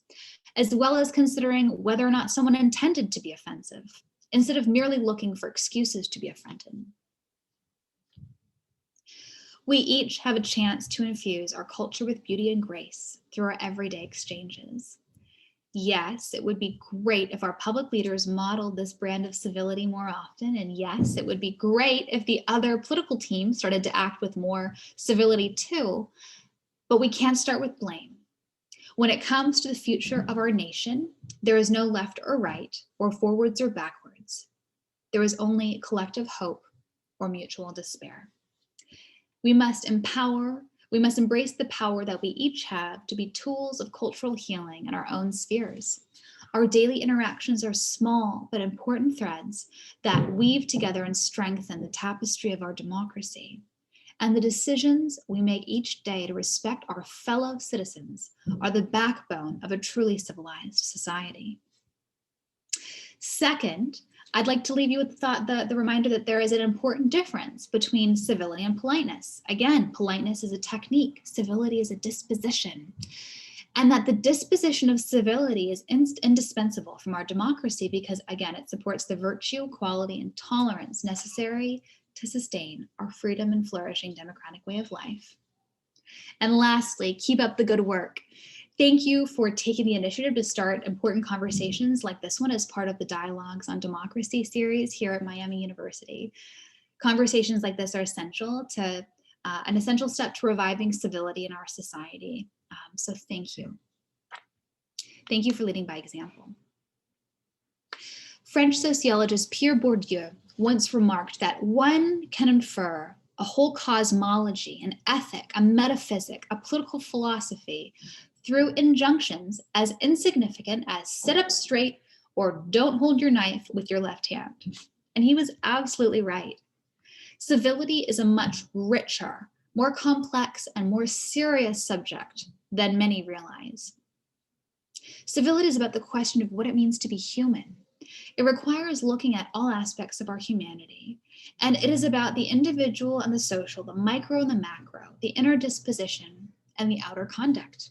as well as considering whether or not someone intended to be offensive, instead of merely looking for excuses to be offended. We each have a chance to infuse our culture with beauty and grace through our everyday exchanges. Yes, it would be great if our public leaders modeled this brand of civility more often. And yes, it would be great if the other political teams started to act with more civility too. But we can't start with blame. When it comes to the future of our nation, there is no left or right, or forwards or backwards. There is only collective hope or mutual despair. We must embrace the power that we each have to be tools of cultural healing in our own spheres. Our daily interactions are small but important threads that weave together and strengthen the tapestry of our democracy. And the decisions we make each day to respect our fellow citizens are the backbone of a truly civilized society. Second, I'd like to leave you with the reminder that there is an important difference between civility and politeness. Again, politeness is a technique, civility is a disposition. And that the disposition of civility is indispensable from our democracy because, again, it supports the virtue, quality, and tolerance necessary to sustain our freedom and flourishing democratic way of life. And lastly, keep up the good work. Thank you for taking the initiative to start important conversations like this one as part of the Dialogues on Democracy series here at Miami University. Conversations like this are essential to an essential step to reviving civility in our society. So thank you. Thank you for leading by example. French sociologist Pierre Bourdieu once remarked that one can infer a whole cosmology, an ethic, a metaphysic, a political philosophy through injunctions as insignificant as sit up straight or don't hold your knife with your left hand. And he was absolutely right. Civility is a much richer, more complex, and more serious subject than many realize. Civility is about the question of what it means to be human. It requires looking at all aspects of our humanity, and it is about the individual and the social, the micro and the macro, the inner disposition and the outer conduct.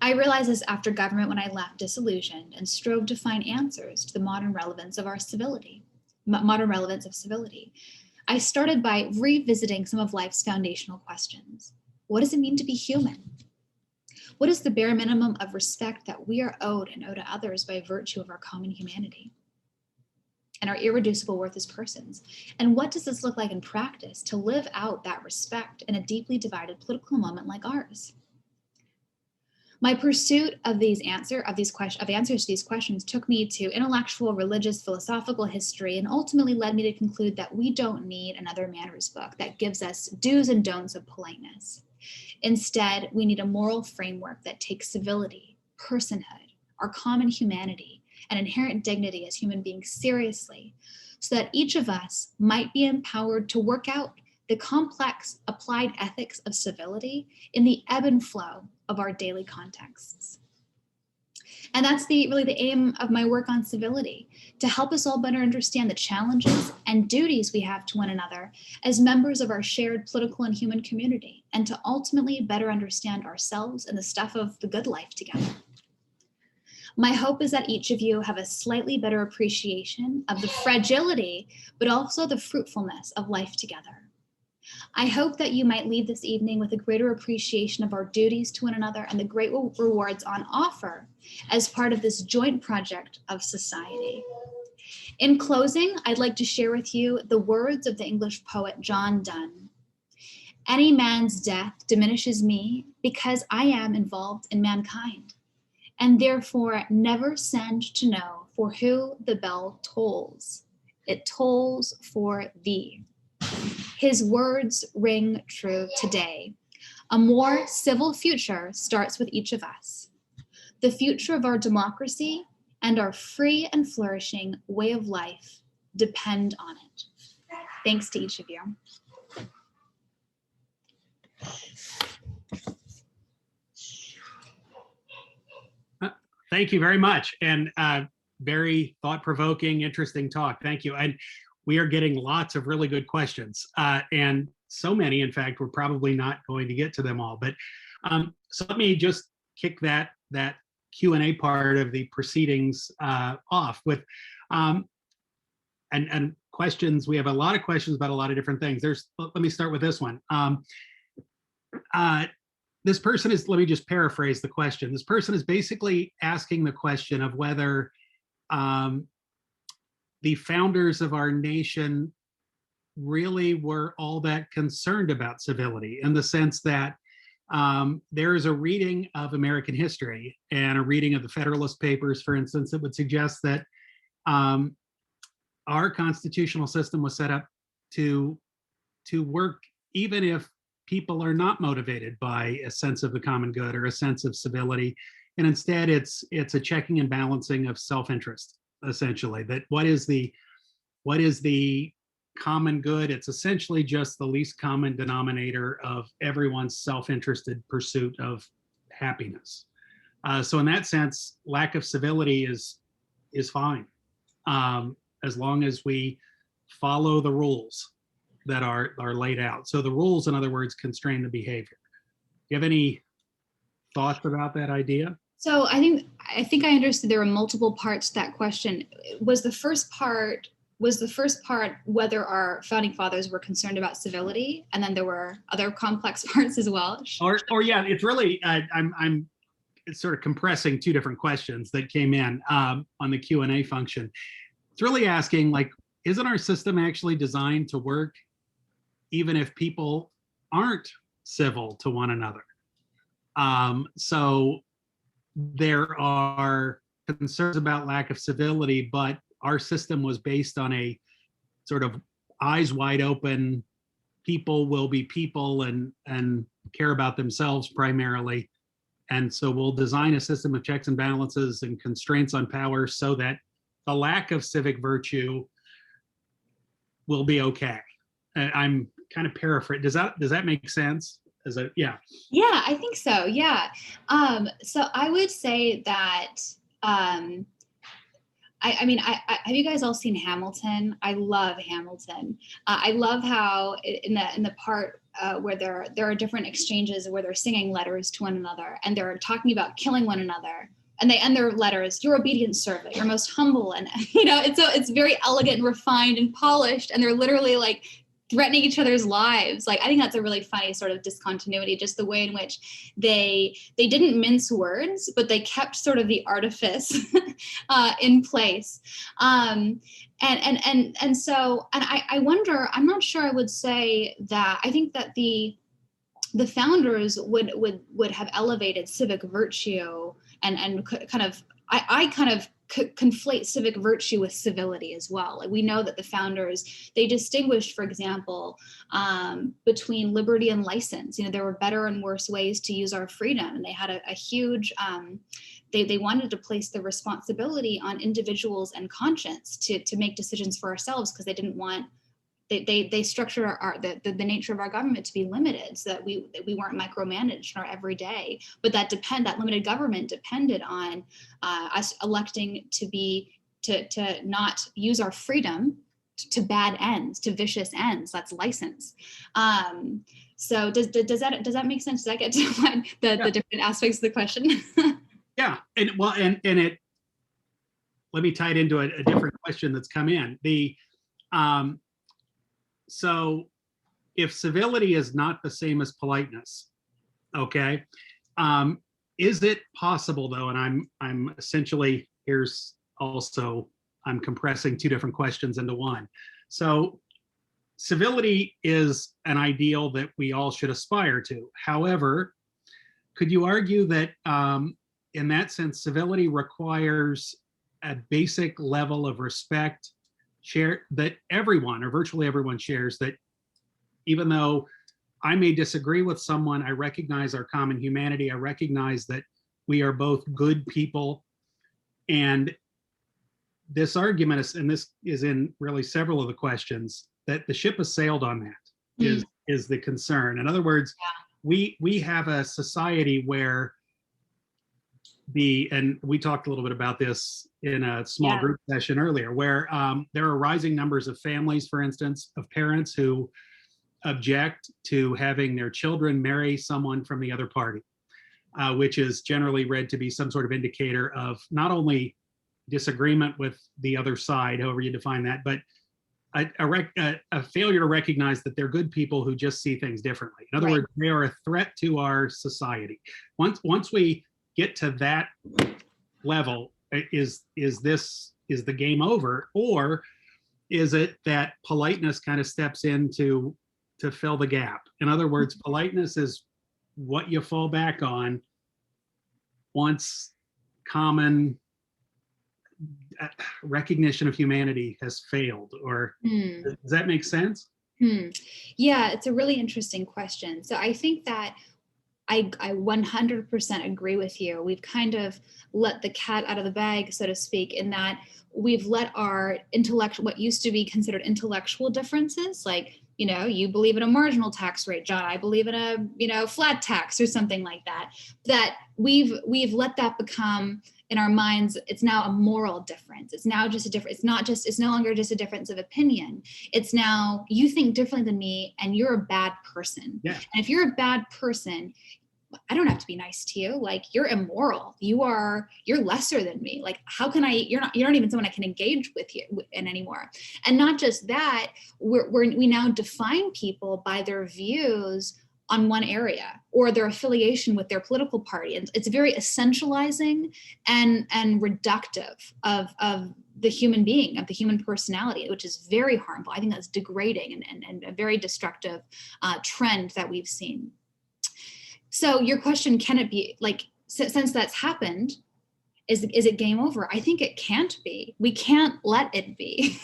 I realized this after government when I left disillusioned and strove to find answers to the modern relevance of civility. I started by revisiting some of life's foundational questions. What does it mean to be human? What is the bare minimum of respect that we are owed and owe to others by virtue of our common humanity? and our irreducible worth as persons? And what does this look like in practice to live out that respect in a deeply divided political moment like ours? My pursuit of answers to these questions took me to intellectual, religious, philosophical history, and ultimately led me to conclude that we don't need another manners book that gives us do's and don'ts of politeness. Instead, we need a moral framework that takes civility, personhood, our common humanity, and inherent dignity as human beings seriously, so that each of us might be empowered to work out the complex applied ethics of civility in the ebb and flow of our daily contexts. And that's really the aim of my work on civility, to help us all better understand the challenges and duties we have to one another as members of our shared political and human community, and to ultimately better understand ourselves and the stuff of the good life together. My hope is that each of you have a slightly better appreciation of the fragility, but also the fruitfulness of life together. I hope that you might leave this evening with a greater appreciation of our duties to one another and the great rewards on offer as part of this joint project of society. In closing, I'd like to share with you the words of the English poet John Donne. Any man's death diminishes me because I am involved in mankind, and therefore never send to know for who the bell tolls. It tolls for thee. His words ring true today. A more civil future starts with each of us. The future of our democracy and our free and flourishing way of life depend on it. Thanks to each of you. Thank you very much. And very thought-provoking, interesting talk. Thank you. And we are getting lots of really good questions, and so many, in fact, we're probably not going to get to them all. But so let me just kick that Q&A part of the proceedings off with and questions. We have a lot of questions about a lot of different things. Let me start with this one. This person is, let me just paraphrase the question. This person is basically asking the question of whether the founders of our nation really were all that concerned about civility, in the sense that there is a reading of American history and a reading of the Federalist Papers, for instance, that would suggest that our constitutional system was set up to work even if people are not motivated by a sense of the common good or a sense of civility, and instead it's a checking and balancing of self-interest. Essentially, that what is the common good? It's essentially just the least common denominator of everyone's self-interested pursuit of happiness. So in that sense, lack of civility is fine, as long as we follow the rules that are laid out. So the rules, in other words, constrain the behavior. Do you have any thoughts about that idea? So I think I understood there were multiple parts to that question. Was the first part whether our founding fathers were concerned about civility, and then there were other complex parts as well? Or yeah, it's really I'm sort of compressing two different questions that came in on the Q&A function. It's really asking, like, isn't our system actually designed to work even if people aren't civil to one another? So there are concerns about lack of civility, but our system was based on a sort of eyes wide open, people will be people and care about themselves primarily. And so we'll design a system of checks and balances and constraints on power so that the lack of civic virtue will be okay. I'm kind of paraphrasing. Does that make sense? Yeah, I think so. Yeah. So I would say that, I mean, have you guys all seen Hamilton? I love Hamilton. I love how in the part where there are different exchanges where they're singing letters to one another and they're talking about killing one another, and they end their letters, "Your obedient servant, your most humble," and it's very elegant and refined and polished, and they're literally like threatening each other's lives. Like, I think that's a really funny sort of discontinuity, just the way in which they didn't mince words, but they kept sort of the artifice in place. And so I wonder, I'm not sure I would say that, I think that the founders would have elevated civic virtue and kind of, I kind of conflate civic virtue with civility as well. Like, we know that the founders, they distinguished, for example, between liberty and license. You know, there were better and worse ways to use our freedom, and they had a huge, they wanted to place the responsibility on individuals and conscience to make decisions for ourselves, because they didn't want, they structured the nature of our government to be limited, so that we weren't micromanaged in our everyday. But that limited government depended on us electing to not use our freedom to bad ends, to vicious ends. That's license. So does that make sense? Does that get to the different aspects of the question? Yeah, and it. Let me tie it into a different question that's come in. So if civility is not the same as politeness, okay, is it possible though, and I'm essentially, I'm compressing two different questions into one. So civility is an ideal that we all should aspire to. However, could you argue that in that sense, civility requires a basic level of respect that everyone or virtually everyone shares, that even though I may disagree with someone, I recognize our common humanity. I recognize that we are both good people. And this argument is, and this is in really several of the questions, that the ship has sailed on that is the concern. In other words, we have a society where and we talked a little bit about this in a small group session earlier, where there are rising numbers of families, for instance, of parents who object to having their children marry someone from the other party, which is generally read to be some sort of indicator of not only disagreement with the other side, however you define that, but a failure to recognize that they're good people who just see things differently. In other words, they are a threat to our society. Once we get to that level, is the game over, or is it that politeness kind of steps in to fill the gap? In other words, politeness is what you fall back on once common recognition of humanity has failed, or does that make sense? Yeah, it's a really interesting question. So I think that I 100% agree with you. We've kind of let the cat out of the bag, so to speak, in that we've let our what used to be considered intellectual differences, like, you know, you believe in a marginal tax rate, John, I believe in a, you know, flat tax or something like that, that we've let that become, in our minds, it's now a moral difference. It's now just a difference. It's no longer just a difference of opinion. It's now, you think differently than me and you're a bad person. Yeah. And if you're a bad person, I don't have to be nice to you. Like, you're immoral. You're lesser than me. Like, how can you're not even someone I can engage with you in anymore. And not just that, we now define people by their views on one area or their affiliation with their political party. And it's very essentializing and reductive of the human being, of the human personality, which is very harmful. I think that's degrading and a very destructive trend that we've seen. So your question, can it be, like, since that's happened, is it game over? I think it can't be. We can't let it be.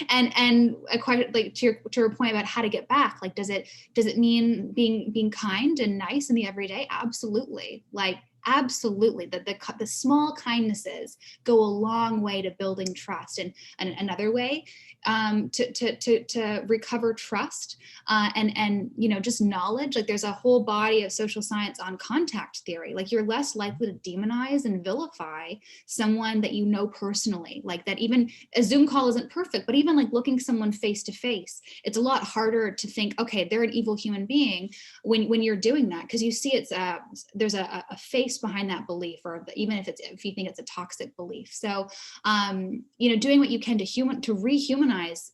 and a question, like, to your point about how to get back, like, does it mean being kind and nice in the everyday? Absolutely. Like, absolutely. The small kindnesses go a long way to building trust. And another way to recover trust and you know, just knowledge, like, there's a whole body of social science on contact theory. Like, you're less likely to demonize and vilify someone that you know personally. Like, that even a Zoom call isn't perfect, but even like looking someone face to face, it's a lot harder to think, okay, they're an evil human being when you're doing that, because you see there's a face behind that belief, or even if you think it's a toxic belief. So you know, doing what you can to rehumanize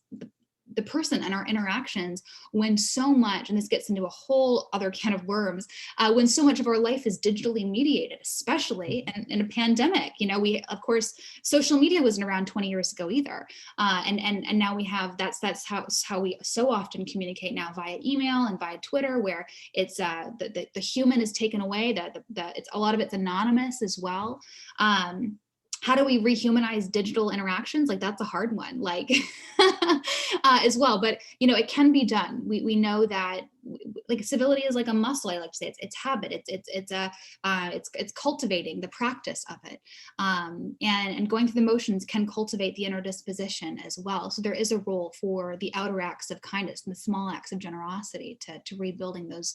the person and our interactions when so much, and this gets into a whole other can of worms, when so much of our life is digitally mediated, especially in a pandemic. We, of course, social media wasn't around 20 years ago either. And now we have, that's how we so often communicate now, via email and via Twitter, where it's the human is taken away, it's a lot of it's anonymous as well. How do we rehumanize digital interactions? Like, that's a hard one, like as well. But it can be done. We know that, like, civility is like a muscle. I like to say it's habit. It's cultivating the practice of it, and going through the motions can cultivate the inner disposition as well. So there is a role for the outer acts of kindness and the small acts of generosity to rebuilding those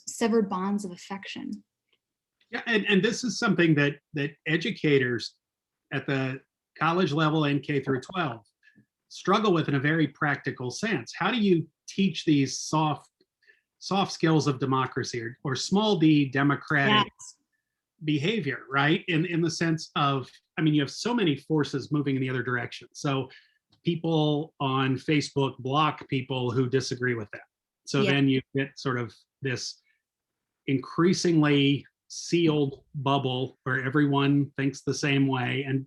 severed bonds of affection. Yeah, and this is something that educators at the college level and K through 12 struggle with in a very practical sense. How do you teach these soft skills of democracy, or small d democratic behavior, right? In the sense of, you have so many forces moving in the other direction. So people on Facebook block people who disagree with them. So then you get sort of this increasingly sealed bubble where everyone thinks the same way, and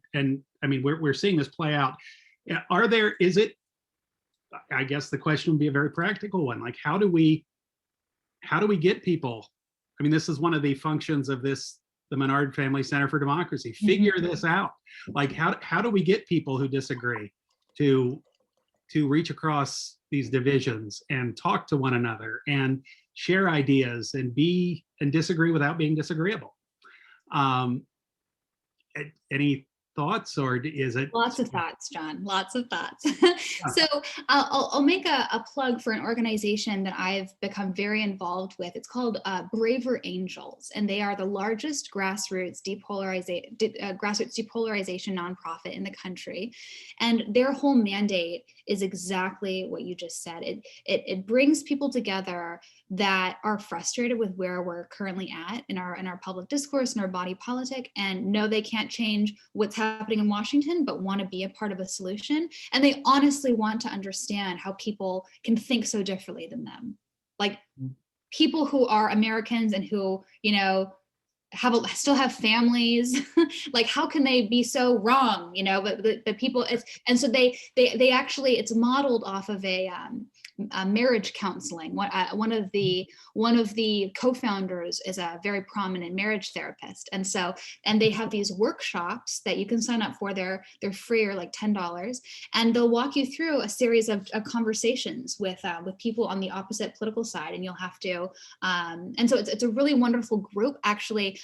we're seeing this play out. Is it, I guess the question would be a very practical one, like how do we get people, this is one of the functions of the Menard Family Center for Democracy, figure this out. Like how do we get people who disagree to reach across these divisions and talk to one another and share ideas and disagree without being disagreeable? Any thoughts, or is it? Lots of thoughts, John, lots of thoughts. So I'll make a plug for an organization that I've become very involved with. It's called Braver Angels, and they are the largest grassroots depolarization nonprofit in the country. And their whole mandate is exactly what you just said. It brings people together that are frustrated with where we're currently at in our public discourse and our body politic, and know they can't change what's happening in Washington, but want to be a part of a solution. And they honestly want to understand how people can think so differently than them. Like, people who are Americans and who, still have families, like, how can they be so wrong? But the people, and so they actually, it's modeled off of a marriage counseling. One of the co-founders is a very prominent marriage therapist, and they have these workshops that you can sign up for. They're free, or like $10, and they'll walk you through a series of conversations with people on the opposite political side, and you'll have to. And so it's a really wonderful group. Actually,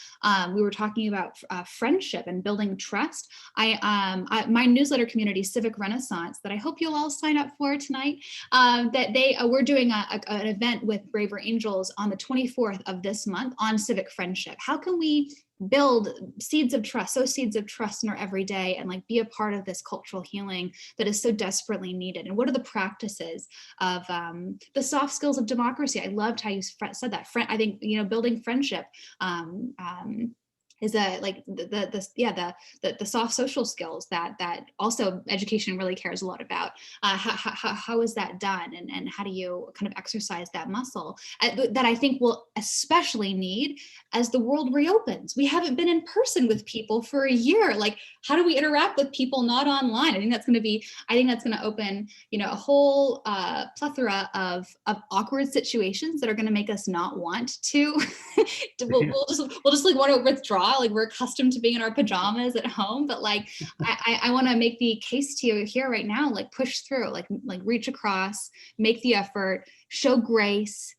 we were talking about friendship and building trust. My newsletter community, Civic Renaissance, that I hope you'll all sign up for tonight. We're doing an event with Braver Angels on the 24th of this month on civic friendship. How can we build seeds of trust, sow seeds of trust in our everyday, and like be a part of this cultural healing that is so desperately needed? And what are the practices of the soft skills of democracy? I loved how you said that. I think building friendship is the soft social skills that also education really cares a lot about. How is that done, and how do you kind of exercise that muscle that I think we'll especially need as the world reopens? We haven't been in person with people for a year. Like, how do we interact with people not online? I think that's going to open a whole plethora of awkward situations that are going to make us not want to. we'll just like want to withdraw. Like, we're accustomed to being in our pajamas at home, but like I want to make the case to you here right now, like push through, like reach across, make the effort, show grace.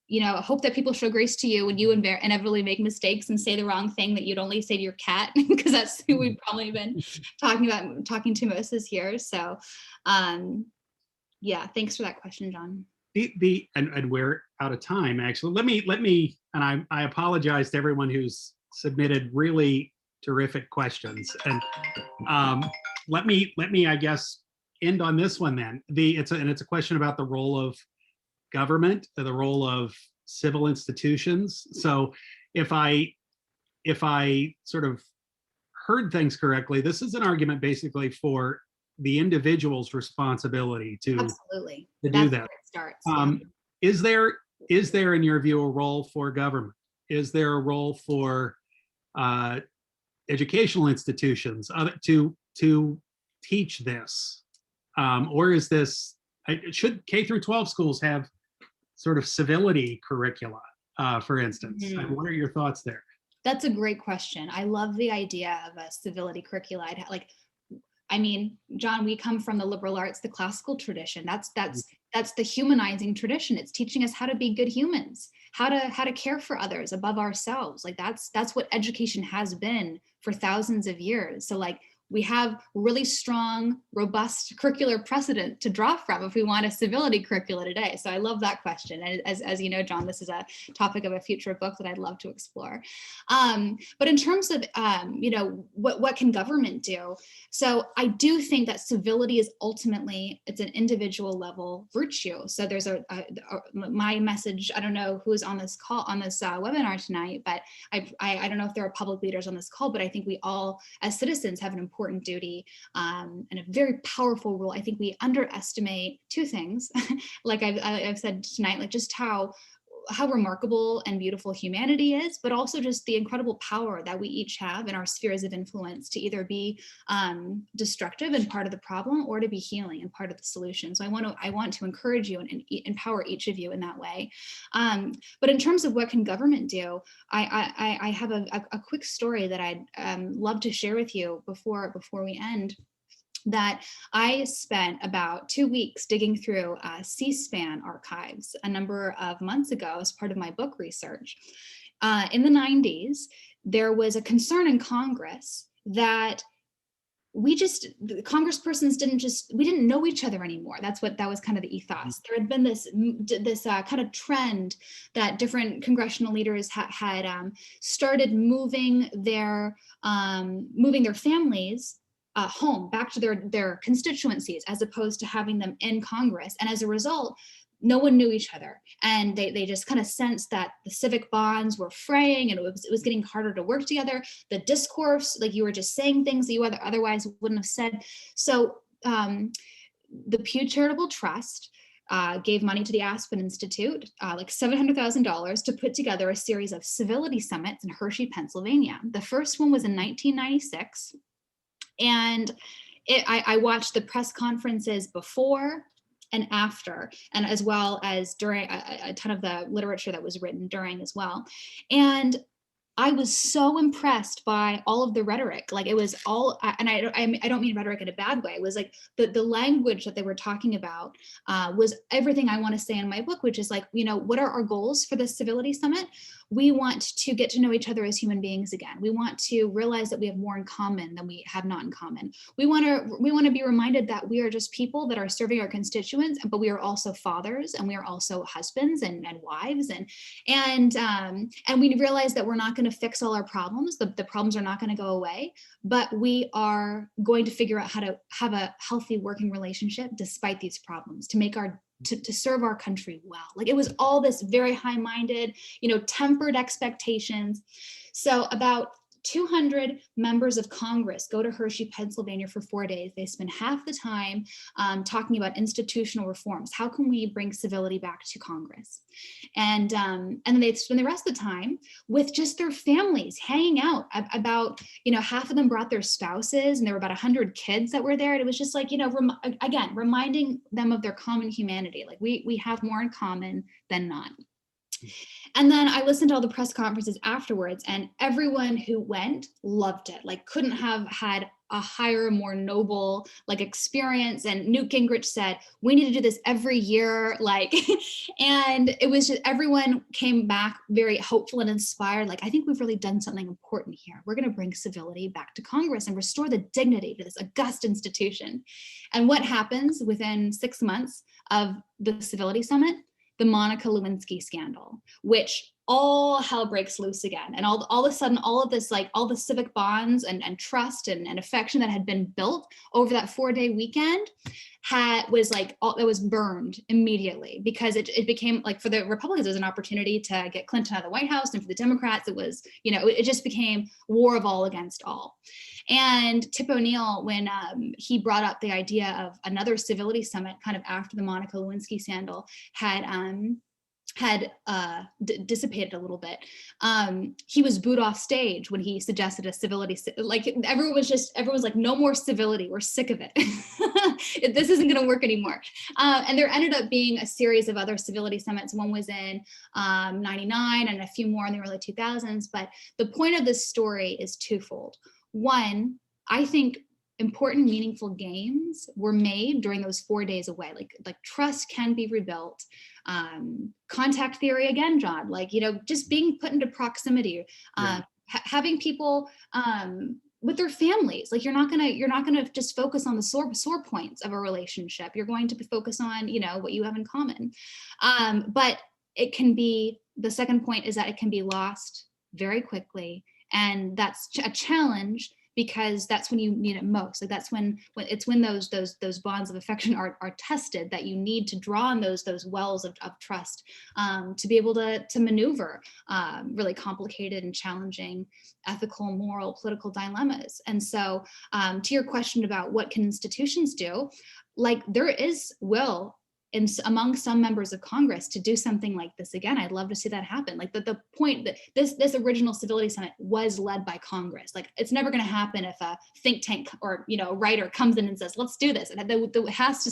Hope that people show grace to you when you inevitably make mistakes and say the wrong thing that you'd only say to your cat, because that's who we've probably been talking to most this year. So yeah, thanks for that question, John. And we're out of time, actually. Let me and I apologize to everyone who's submitted really terrific questions, and let me I guess end on this one then. It's a question about the role of government, the role of civil institutions. So if I sort of heard things correctly, this is an argument basically for the individual's responsibility to Absolutely. do That's that. where it starts. Is there, in your view, a role for government? Is there a role for educational institutions to teach this? Or is this, should K through 12 schools have sort of civility curricula, for instance? And what are your thoughts there? That's a great question. I love the idea of a civility curricula. I mean, John, we come from the liberal arts, the classical tradition. That's the humanizing tradition. It's teaching us how to be good humans, how to care for others above ourselves. Like that's what education has been for thousands of years. So like we have really strong, robust curricular precedent to draw from if we want a civility curricula today. So I love that question. And as you know, John, this is a topic of a future book that I'd love to explore. But in terms of, what can government do? So I do think that civility is ultimately, it's an individual level virtue. So there's my message, I don't know who's on this call, on this webinar tonight, but I don't know if there are public leaders on this call, but I think we all as citizens have an important duty and a very powerful role. I think we underestimate two things, like I've said tonight, like just how remarkable and beautiful humanity is, but also just the incredible power that we each have in our spheres of influence to either be destructive and part of the problem, or to be healing and part of the solution. So I want to encourage you and empower each of you in that way. But in terms of what can government do, I have a quick story that I'd love to share with you before we end. That I spent about 2 weeks digging through C-SPAN archives a number of months ago as part of my book research. In the 90s, there was a concern in Congress that the congresspersons we didn't know each other anymore. That was kind of the ethos. There had been this kind of trend that different congressional leaders had started moving their families home back to their constituencies, as opposed to having them in Congress. And as a result, no one knew each other, and they just kind of sensed that the civic bonds were fraying, and it was getting harder to work together. The discourse, like you were just saying things that you otherwise wouldn't have said. So the Pew Charitable Trust gave money to the Aspen Institute, like $700,000, to put together a series of civility summits in Hershey, Pennsylvania. The first one was in 1996. And I watched the press conferences before and after, and as well as during a ton of the literature that was written during as well. And I was so impressed by all of the rhetoric. Like it was all, and I don't mean rhetoric in a bad way. It was like the language that they were talking about was everything I want to say in my book, which is like, what are our goals for the Civility Summit? We want to get to know each other as human beings again. We want to realize that we have more in common than we have not in common. We want to be reminded that we are just people that are serving our constituents, but we are also fathers, and we are also husbands and wives, and we realize that we're not going to fix all our problems. The problems are not going to go away, but we are going to figure out how to have a healthy working relationship despite these problems, to serve our country well. Like it was all this very high-minded, tempered expectations. So about 200 members of Congress go to Hershey, Pennsylvania for 4 days. They spend half the time talking about institutional reforms. How can we bring civility back to Congress? And then they spend the rest of the time with just their families hanging out. About, half of them brought their spouses, and there were about 100 kids that were there. And it was just like, again, reminding them of their common humanity. Like we have more in common than not. And then I listened to all the press conferences afterwards, and everyone who went loved it. Like couldn't have had a higher, more noble experience. And Newt Gingrich said, we need to do this every year. And it was just, everyone came back very hopeful and inspired. Like, I think we've really done something important here. We're going to bring civility back to Congress and restore the dignity to this august institution. And what happens within 6 months of the Civility Summit? The Monica Lewinsky scandal, which all hell breaks loose again. And all of a sudden, all of this, all the civic bonds and trust and affection that had been built over that 4-day weekend was burned immediately, because it became for the Republicans, it was an opportunity to get Clinton out of the White House. And for the Democrats, it was, it just became war of all against all. And Tip O'Neill, when he brought up the idea of another civility summit kind of after the Monica Lewinsky scandal had dissipated a little bit, he was booed off stage when he suggested a civility, like everyone's like, no more civility, we're sick of it. This isn't going to work anymore. And there ended up being a series of other civility summits. One was in 99 and a few more in the early 2000s. But the point of this story is twofold. One, I think important, meaningful gains were made during those 4 days away. Like trust can be rebuilt. Contact theory again, John, like, just being put into proximity, having people with their families. Like you're not gonna just focus on the sore points of a relationship. You're going to focus on, what you have in common. But it can be, the second point is that it can be lost very quickly. And that's a challenge, because that's when you need it most. Like that's when those bonds of affection are tested, that you need to draw on those wells of trust to be able to maneuver really complicated and challenging ethical, moral, political dilemmas. And so to your question about what can institutions do, like there is will among some members of Congress to do something like this again. I'd love to see that happen. Like the point that this original Civility Summit was led by Congress. Like it's never going to happen if a think tank or a writer comes in and says, let's do this. It has to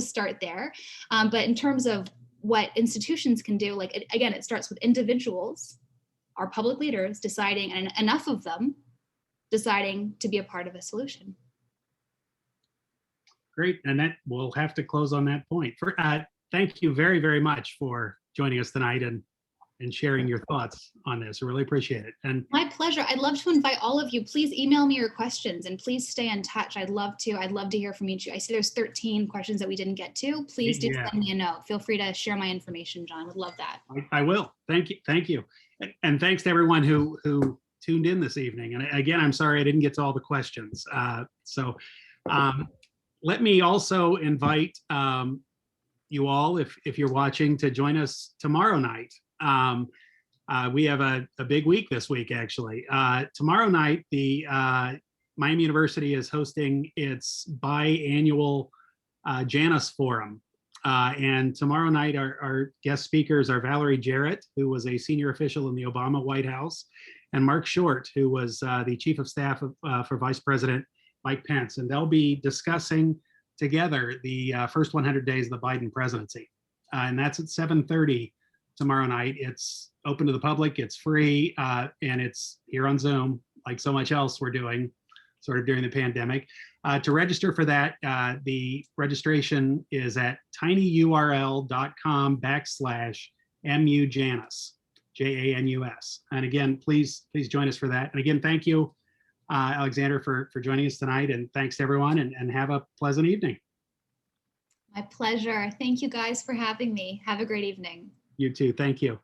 start there. But in terms of what institutions can do, like it starts with individuals, our public leaders deciding, and enough of them deciding to be a part of a solution. Great, Annette, we'll have to close on that point. Thank you very, very much for joining us tonight and sharing your thoughts on this. I really appreciate it. And my pleasure. I'd love to invite all of you. Please email me your questions and please stay in touch. I'd love to hear from each of you. I see there's 13 questions that we didn't get to. Please do send me a note. Feel free to share my information, John. Would love that. I will. Thank you. And thanks to everyone who tuned in this evening. And again, I'm sorry I didn't get to all the questions. Let me also invite you all, if you're watching, to join us tomorrow night. We have a big week this week, actually. Tomorrow night, the Miami University is hosting its biannual Janus Forum. And tomorrow night, our guest speakers are Valerie Jarrett, who was a senior official in the Obama White House, and Mark Short, who was the chief of staff for Vice President Mike Pence, and they'll be discussing together the first 100 days of the Biden presidency. And that's at 7:30 tomorrow night. It's open to the public, it's free, and it's here on Zoom, like so much else we're doing sort of during the pandemic. To register for that, the registration is at tinyurl.com/MUJanus, JANUS. And again, please join us for that. And again, thank you, Alexandra, for joining us tonight, and thanks to everyone, and have a pleasant evening. My pleasure. Thank you guys for having me. Have a great evening. You too. Thank you.